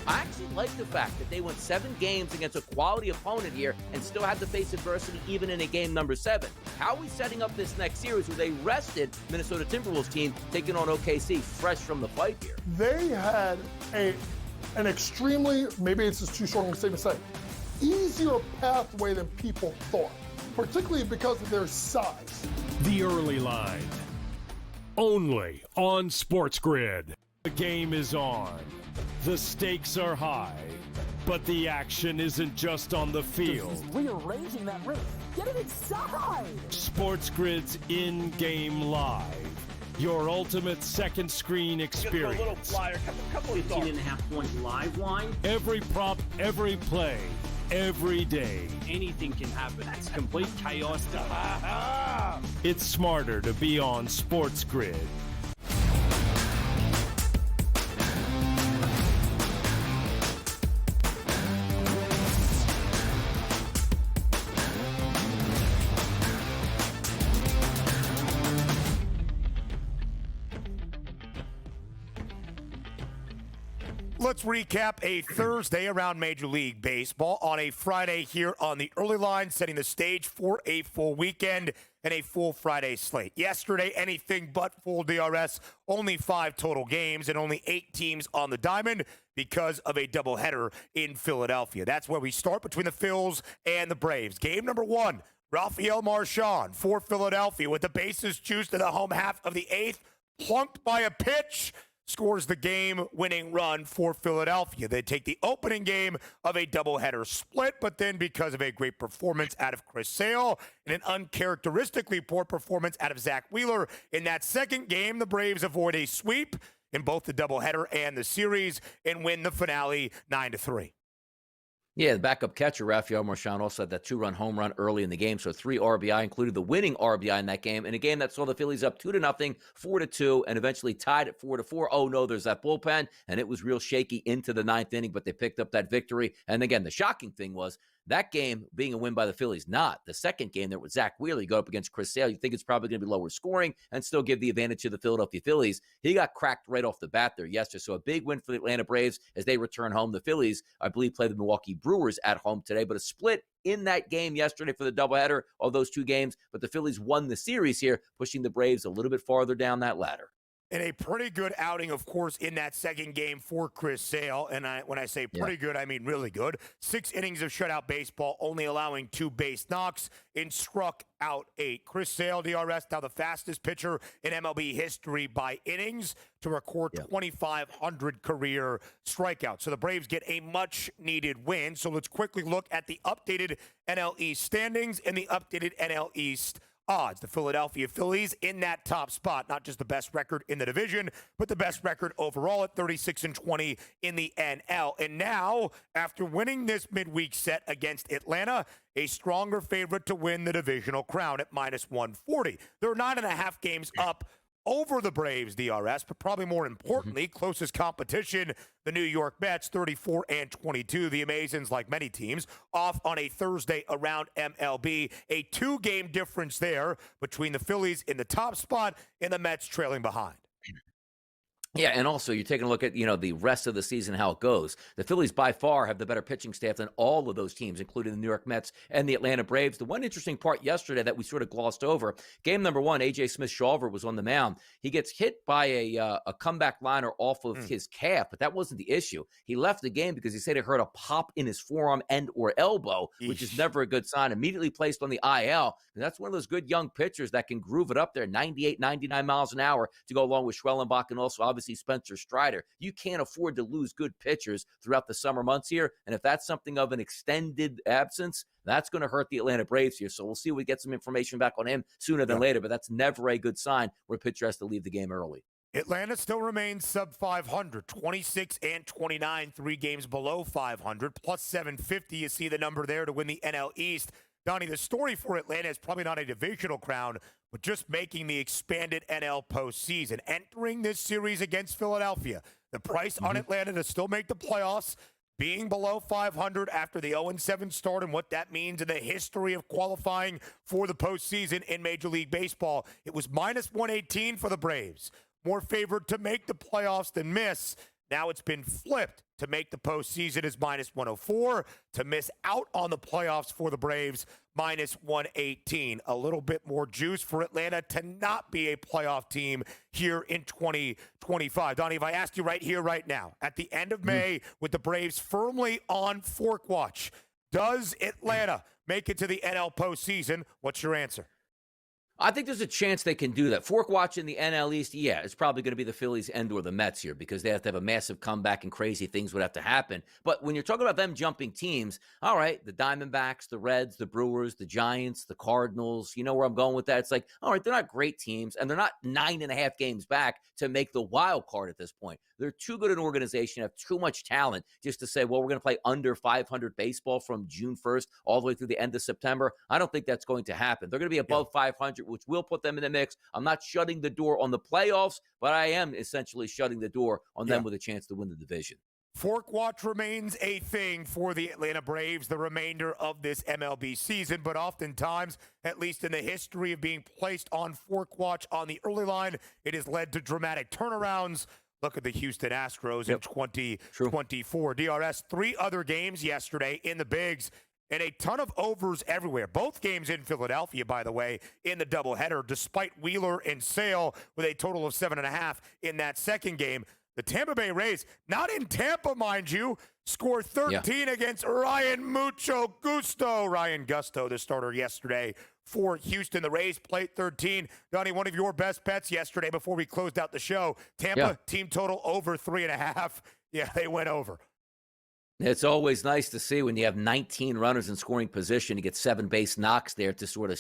I actually like the fact that they went 7 games against a quality opponent here and still had to face adversity even in a game number 7. How are we setting up this next series where they rested Minnesota Timberwolves team taking on OKC fresh from the fight here? They had an extremely, maybe it's just too strong a statement to say, easier pathway than people thought, particularly because of their size. The early line, only on SportsGrid. The game is on. The stakes are high, but the action isn't just on the field. He's rearranging that ring. Get it inside! SportsGrid's in-game live. Your ultimate second screen experience. Just a little flyer, couple 15.5 point live line. Every prop, every play, every day. Anything can happen. That's complete chaos. It's smarter to be on SportsGrid. Let's recap a Thursday around Major League Baseball on a Friday here on the early line, setting the stage for a full weekend and a full Friday slate. Yesterday, anything but full DRS, only 5 total games and only 8 teams on the diamond because of a doubleheader in Philadelphia. That's where we start between the Phils and the Braves. Game number 1, Rafael Marchand for Philadelphia with the bases juiced to the home half of the 8th, plunked by a pitch, scores the game-winning run for Philadelphia. They take the opening game of a doubleheader split, but then because of a great performance out of Chris Sale and an uncharacteristically poor performance out of Zach Wheeler in that second game, the Braves avoid a sweep in both the doubleheader and the series and win the finale 9-3. Yeah, the backup catcher, Rafael Marchand, also had that 2-run home run early in the game, so 3 RBI, included the winning RBI in that game, in a game that saw the Phillies up 2-0, 4-2, and eventually tied at 4-4. Oh, no, there's that bullpen, and it was real shaky into the 9th inning, but they picked up that victory. And again, the shocking thing was that game being a win by the Phillies, not the second game there with Zach Wheeler. You go up against Chris Sale, you think it's probably going to be lower scoring and still give the advantage to the Philadelphia Phillies. He got cracked right off the bat there yesterday, so a big win for the Atlanta Braves as they return home. The Phillies, I believe, play the Milwaukee Brewers at home today, but a split in that game yesterday for the doubleheader of those 2 games. But the Phillies won the series here, pushing the Braves a little bit farther down that ladder. And a pretty good outing, of course, in that second game for Chris Sale. And when I say pretty good, I mean really good. 6 innings of shutout baseball, only allowing 2 base knocks, and struck out 8. Chris Sale, DRS, now the fastest pitcher in MLB history by innings to record 2,500 career strikeouts. So the Braves get a much-needed win. So let's quickly look at the updated NL East standings and the updated NL East odds. The Philadelphia Phillies in that top spot, not just the best record in the division, but the best record overall at 36-20 in the NL. And now, after winning this midweek set against Atlanta, a stronger favorite to win the divisional crown at -140. They're 9.5 games up over the Braves, DRS, but probably more importantly, closest competition, the New York Mets, 34-22. The Amazons, like many teams, off on a Thursday around MLB. A 2-game difference there between the Phillies in the top spot and the Mets trailing behind. Yeah, and also you're taking a look at, the rest of the season, how it goes. The Phillies by far have the better pitching staff than all of those teams, including the New York Mets and the Atlanta Braves. The one interesting part yesterday that we sort of glossed over, game number 1, A.J. Smith-Shawver was on the mound. He gets hit by a comeback liner off of his calf, but that wasn't the issue. He left the game because he said he heard a pop in his forearm and or elbow, which is never a good sign. Immediately placed on the IL. And that's one of those good young pitchers that can groove it up there, 98, 99 miles an hour to go along with Schwellenbach and also obviously Spencer Strider. You can't afford to lose good pitchers throughout the summer months here. And if that's something of an extended absence, that's going to hurt the Atlanta Braves here. So we'll see if we get some information back on him sooner than later. But that's never a good sign where a pitcher has to leave the game early. Atlanta still remains sub 500, 26 and 29, 3 games below 500, plus 750. You see the number there to win the NL East. Donnie, the story for Atlanta is probably not a divisional crown, but just making the expanded NL postseason. Entering this series against Philadelphia, the price on Atlanta to still make the playoffs, being below 500 after the 0-7 start and what that means in the history of qualifying for the postseason in Major League Baseball. It was minus 118 for the Braves. More favored to make the playoffs than miss. Now it's been flipped. To make the postseason is minus 104. To miss out on the playoffs for the Braves, minus 118. A little bit more juice for Atlanta to not be a playoff team here in 2025. Donnie, if I asked you right here, right now, at the end of May, with the Braves firmly on fork watch, does Atlanta make it to the NL postseason? What's your answer? I think there's a chance they can do that. Fork watch in the NL East, yeah, it's probably going to be the Phillies and or the Mets here because they have to have a massive comeback and crazy things would have to happen. But when you're talking about them jumping teams, all right, the Diamondbacks, the Reds, the Brewers, the Giants, the Cardinals, you know where I'm going with that? It's like, all right, they're not great teams, and they're not 9.5 games back to make the wild card at this point. They're too good an organization, have too much talent just to say, well, we're going to play under 500 baseball from June 1st all the way through the end of September. I don't think that's going to happen. They're going to be above 500, which will put them in the mix. I'm not shutting the door on the playoffs, but I am essentially shutting the door on them with a chance to win the division. Fork watch remains a thing for the Atlanta Braves the remainder of this MLB season, but oftentimes, at least in the history of being placed on fork watch on the early line, it has led to dramatic turnarounds. Look at the Houston Astros in 2024. DRS, 3 other games yesterday in the bigs, and a ton of overs everywhere. Both games in Philadelphia, by the way, in the doubleheader, despite Wheeler and Sale with a total of 7.5 in that second game. The Tampa Bay Rays, not in Tampa, mind you, scored 13 against Ryan Gusto, the starter yesterday for Houston. The Rays played 13. Donnie, one of your best bets yesterday before we closed out the show. Tampa, team total over 3.5. Yeah, they went over. It's always nice to see when you have 19 runners in scoring position, you get 7 base knocks there to sort of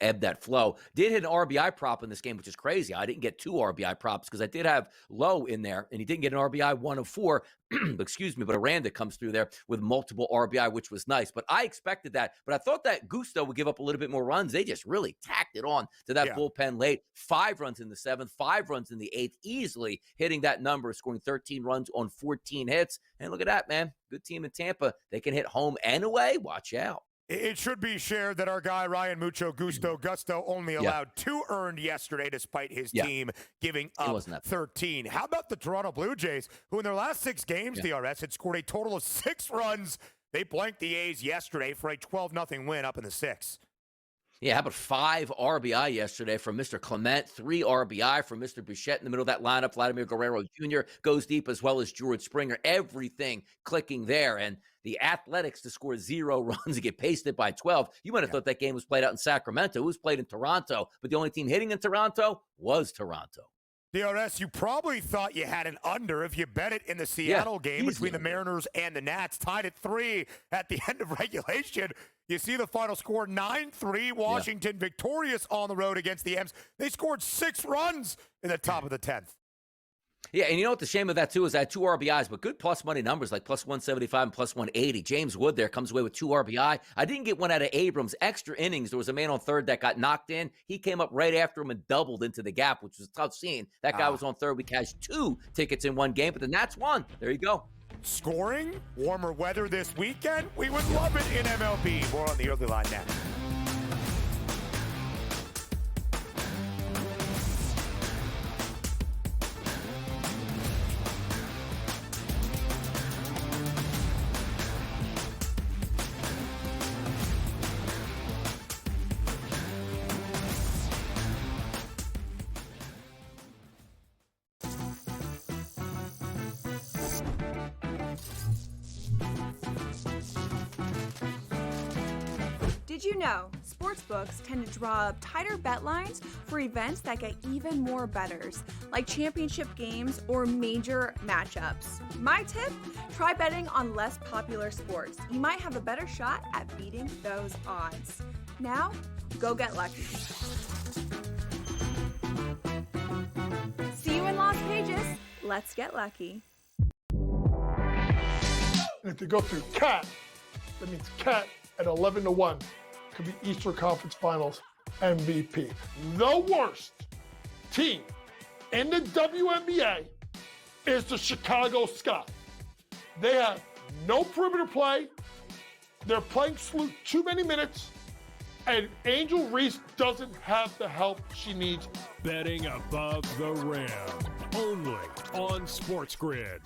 ebb that flow. Did hit an RBI prop in this game, which is crazy. I didn't get 2 RBI props because I did have Lowe in there, and he didn't get an RBI 1 of 4. Excuse me, but Aranda comes through there with multiple RBI, which was nice. But I expected that. But I thought that Gusto would give up a little bit more runs. They just really tacked it on to that bullpen late. 5 runs in the 7th, 5 runs in the 8th, easily hitting that number, scoring 13 runs on 14 hits. And look at that, man. Good team in Tampa. They can hit home and away. Watch out. It should be shared that our guy, Ryan Gusto, only allowed 2 earned yesterday despite his team giving up 13. How about the Toronto Blue Jays, who in their last 6 games, DRS, had scored a total of 6 runs. They blanked the A's yesterday for a 12-0 win up in the 6th. Yeah, how about 5 RBI yesterday from Mr. Clement, 3 RBI from Mr. Bichette in the middle of that lineup. Vladimir Guerrero Jr. goes deep as well as George Springer. Everything clicking there. And the Athletics to score 0 runs and get pasted by 12. You might have thought that game was played out in Sacramento. It was played in Toronto, but the only team hitting in Toronto was Toronto. DRS, you probably thought you had an under if you bet it in the Seattle game between the Mariners and the Nats. Tied at 3 at the end of regulation. You see the final score, 9-3. Washington victorious on the road against the M's. They scored 6 runs in the top of the 10th. Yeah, and you know what the shame of that, too, is I had 2 RBIs, but good plus money numbers like plus 175 and plus 180. James Wood there comes away with 2 RBI. I didn't get one out of Abrams. Extra innings. There was a man on third that got knocked in. He came up right after him and doubled into the gap, which was a tough scene. That guy was on third. We cashed 2 tickets in one game, but the Nats won. There you go. Scoring, warmer weather this weekend. We would love it in MLB. More on the early line now. Did you know sportsbooks tend to draw up tighter bet lines for events that get even more bettors, like championship games or major matchups? My tip, try betting on less popular sports. You might have a better shot at beating those odds. Now, go get lucky. See you in Las Vegas. Let's get lucky. And if you go through CAT, that means CAT at 11-1 could be Eastern Conference Finals MVP. The worst team in the WNBA is the Chicago Sky. They have no perimeter play. They're playing Sloot too many minutes. And Angel Reese doesn't have the help she needs. Betting above the rim. Only on SportsGrid.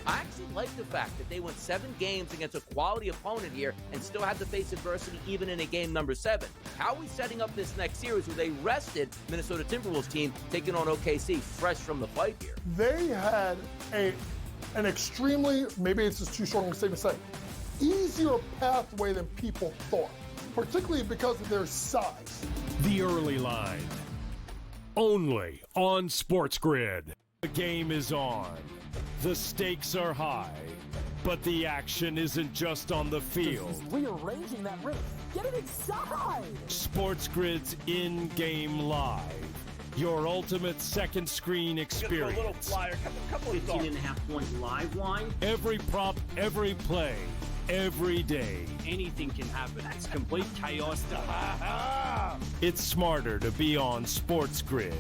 I actually like the fact that they went 7 games against a quality opponent here and still had to face adversity even in a game number 7. How are we setting up this next series where they rested Minnesota Timberwolves team taking on OKC fresh from the fight here? They had an extremely, maybe it's just too strong of a statement to say, easier pathway than people thought, particularly because of their size. The early line. Only on SportsGrid. The game is on. The stakes are high, but the action isn't just on the field. He's rearranging that ring. Get it inside! SportsGrid's in-game live. Your ultimate second screen experience. A little flyer, couple of 15.5 point live line. Every prop, every play, every day. Anything can happen. It's complete chaos. It's smarter to be on SportsGrid.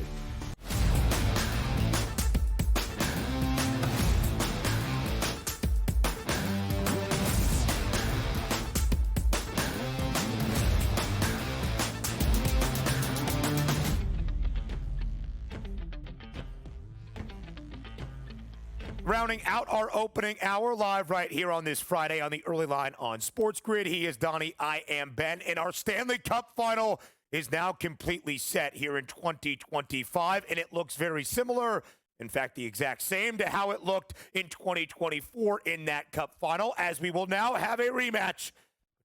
Rounding out our opening hour live right here on this Friday on the early line on SportsGrid. He is Donnie, I am Ben, and our Stanley Cup final is now completely set here in 2025, and it looks very similar, in fact, the exact same to how it looked in 2024 in that Cup final, as we will now have a rematch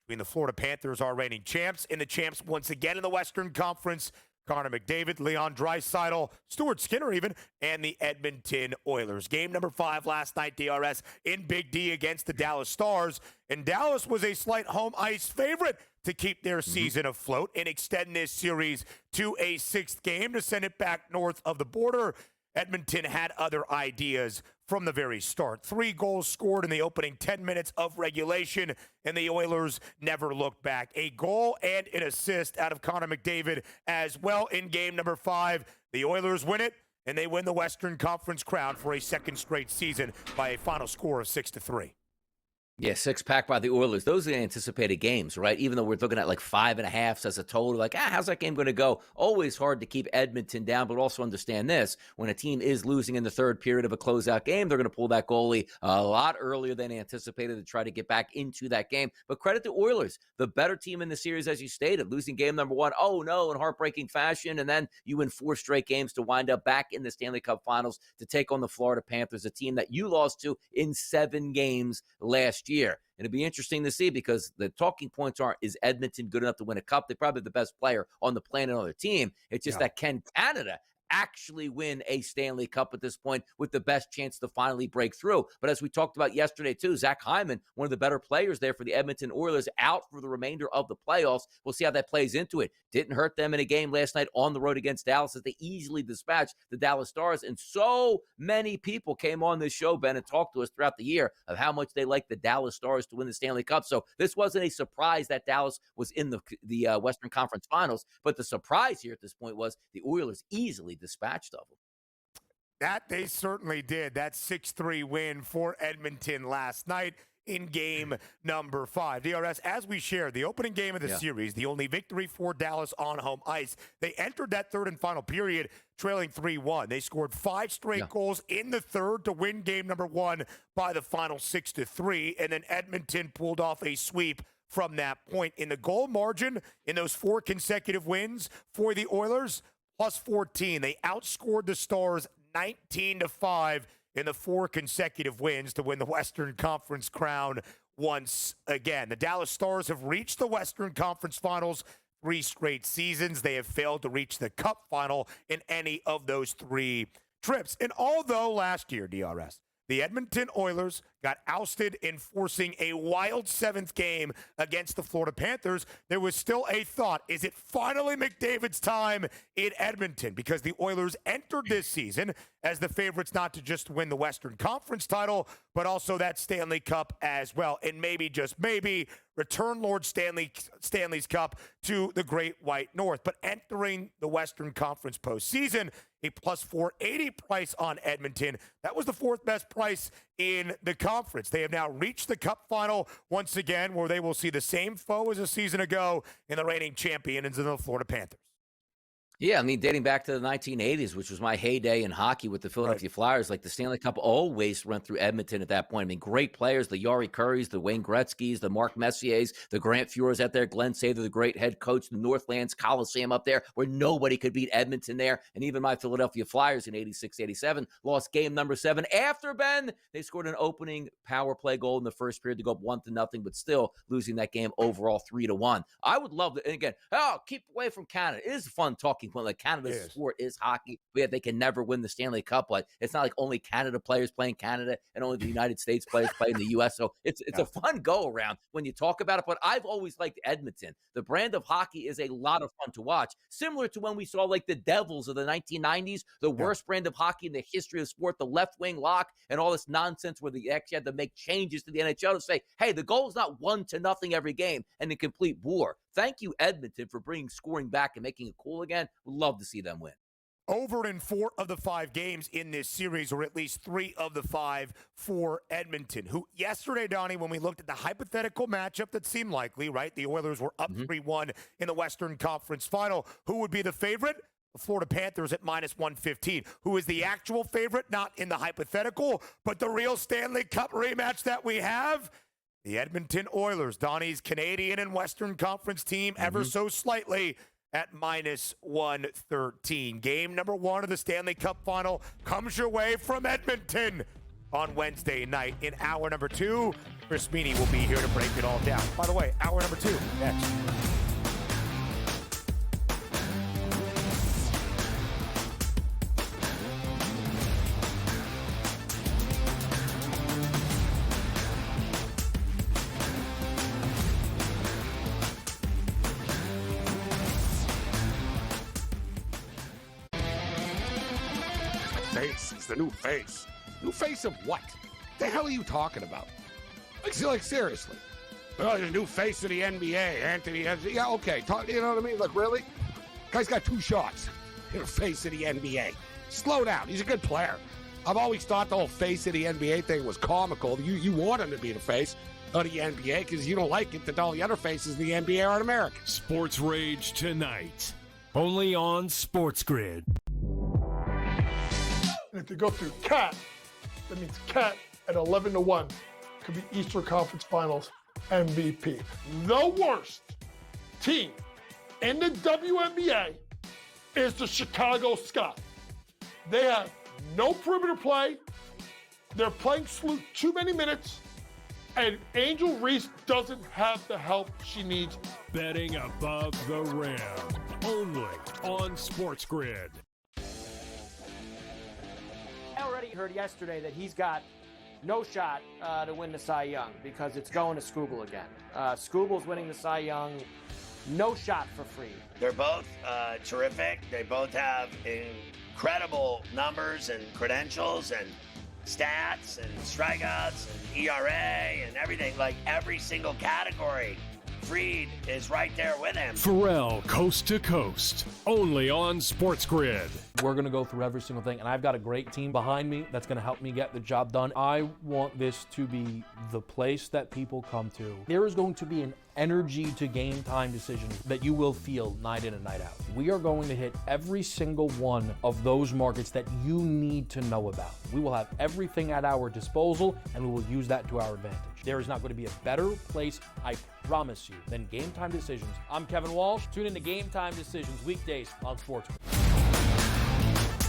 between the Florida Panthers, our reigning champs, and the champs once again in the Western Conference, Connor McDavid, Leon Draisaitl, Stuart Skinner even, and the Edmonton Oilers. Game number 5 last night, DRS, in Big D against the Dallas Stars. And Dallas was a slight home ice favorite to keep their season afloat and extend this series to a 6th game to send it back north of the border. Edmonton had other ideas from the very start. 3 goals scored in the opening 10 minutes of regulation, and the Oilers never looked back. A goal and an assist out of Connor McDavid as well in game number 5. The Oilers win it, and they win the Western Conference crown for a 2nd straight season by a final score of 6-3. Yeah, 6-pack by the Oilers. Those are the anticipated games, right? Even though we're looking at like 5.5 as a total, like, how's that game going to go? Always hard to keep Edmonton down, but also understand this. When a team is losing in the 3rd period of a closeout game, they're going to pull that goalie a lot earlier than anticipated to try to get back into that game. But credit to Oilers, the better team in the series, as you stated, losing game number 1, oh no, in heartbreaking fashion, and then you win 4 straight games to wind up back in the Stanley Cup Finals to take on the Florida Panthers, a team that you lost to in 7 games last year. And it'd be interesting to see, because the talking points are, is Edmonton good enough to win a cup? They're probably the best player on the planet on their team. It's just that can Canada actually win a Stanley Cup at this point with the best chance to finally break through? But as we talked about yesterday too, Zach Hyman, one of the better players there for the Edmonton Oilers, out for the remainder of the playoffs. We'll see how that plays into it. Didn't hurt them in a game last night on the road against Dallas as they easily dispatched the Dallas Stars. And so many people came on this show, Ben, and talked to us throughout the year of how much they like the Dallas Stars to win the Stanley Cup. So this wasn't a surprise that Dallas was in the Western Conference Finals, but the surprise here at this point was the Oilers easily dispatched of them. That they certainly did. That 6-3 win for Edmonton last night in game number 5. DRS, as we shared, the opening game of the series, the only victory for Dallas on home ice. They entered that 3rd and final period trailing 3-1. They scored 5 straight goals in the 3rd to win game number 1 by the final 6-3. And then Edmonton pulled off a sweep from that point. In the goal margin in those 4 consecutive wins for the Oilers, plus 14. They outscored the Stars 19-5 in the 4 consecutive wins to win the Western Conference crown once again. The Dallas Stars have reached the Western Conference Finals 3 straight seasons. They have failed to reach the Cup final in any of those 3 trips. And although last year, DRS, the Edmonton Oilers got ousted in forcing a wild 7th game against the Florida Panthers, there was still a thought, is it finally McDavid's time in Edmonton? Because the Oilers entered this season as the favorites not to just win the Western Conference title, but also that Stanley Cup as well. And maybe, just maybe, return Lord Stanley's Cup to the Great White North. But entering the Western Conference postseason, a plus 480 price on Edmonton. That was the 4th best price in the conference. They have now reached the Cup final once again, where they will see the same foe as a season ago in the reigning champions in the Florida Panthers. Yeah, I mean, dating back to the 1980s, which was my heyday in hockey with the Philadelphia Flyers, like the Stanley Cup always went through Edmonton at that point. I mean, great players, the Yari Currys, the Wayne Gretzkys, the Mark Messiers, the Grant Fuhrers out there, Glenn Sather, the great head coach, the Northlands Coliseum up there, where nobody could beat Edmonton there. And even my Philadelphia Flyers in 86-87 lost game number 7 after, Ben, they scored an opening power play goal in the first period to go up 1-0, but still losing that game overall 3-1. I would love to, and again, keep away from Canada. It is fun talking. Like Canada's sport is hockey, but yet they can never win the Stanley Cup. Like it's not like only Canada players play in Canada and only the United States players play in the U.S. So it's a fun go around when you talk about it. But I've always liked Edmonton. The brand of hockey is a lot of fun to watch, similar to when we saw like the Devils of the 1990s, the worst brand of hockey in the history of sport, the left wing lock and all this nonsense where they actually had to make changes to the NHL to say, hey, the goal is not 1-0 every game and a complete bore. Thank you, Edmonton, for bringing scoring back and making it cool again. We'd love to see them win. Over in 4 of the 5 games in this series, or at least 3 of the 5 for Edmonton, who yesterday, Donnie, when we looked at the hypothetical matchup that seemed likely, right? The Oilers were up 3-1 in the Western Conference Final. Who would be the favorite? The Florida Panthers at minus 115. Who is the actual favorite? Not in the hypothetical, but the real Stanley Cup rematch that we have? The Edmonton Oilers, Donnie's Canadian and Western Conference team, ever so slightly at minus 113. Game number 1 of the Stanley Cup Final comes your way from Edmonton on Wednesday night. In hour number 2, Chris Meany will be here to break it all down. By the way, hour number 2, next. Face. It's the new face. New face of what? The hell are you talking about? Like seriously. Oh, the new face of the NBA, Anthony. Yeah, okay. You know what I mean? Like, really? Guy's got 2 shots. You're the face of the NBA. Slow down. He's a good player. I've always thought the whole face of the NBA thing was comical. You want him to be the face of the NBA because you don't like it that all the other faces of the NBA aren't American. Sports Rage tonight. Only on SportsGrid. And if you go through CAT, that means CAT at 11-1 could be Eastern Conference Finals MVP. The worst team in the WNBA is the Chicago Sky. They have no perimeter play. They're playing Sloot too many minutes. And Angel Reese doesn't have the help she needs. Betting above the rim. Only on SportsGrid. I already heard yesterday that he's got no shot to win the Cy Young because it's going to Skubal again. Skubal's winning the Cy Young. No shot for free. They're both terrific. They both have incredible numbers and credentials and stats and strikeouts and ERA and everything. Like every single category. Fried is right there with him. Pharrell, coast to coast, only on SportsGrid. We're going to go through every single thing, and I've got a great team behind me that's going to help me get the job done. I want this to be the place that people come to. There is going to be an energy to game time decisions that you will feel night in and night out. We are going to hit every single one of those markets that you need to know about. We will have everything at our disposal, and we will use that to our advantage. There is not going to be a better place, I promise you, than Game Time Decisions. I'm Kevin Walsh. Tune in to Game Time Decisions weekdays on SportsGrid.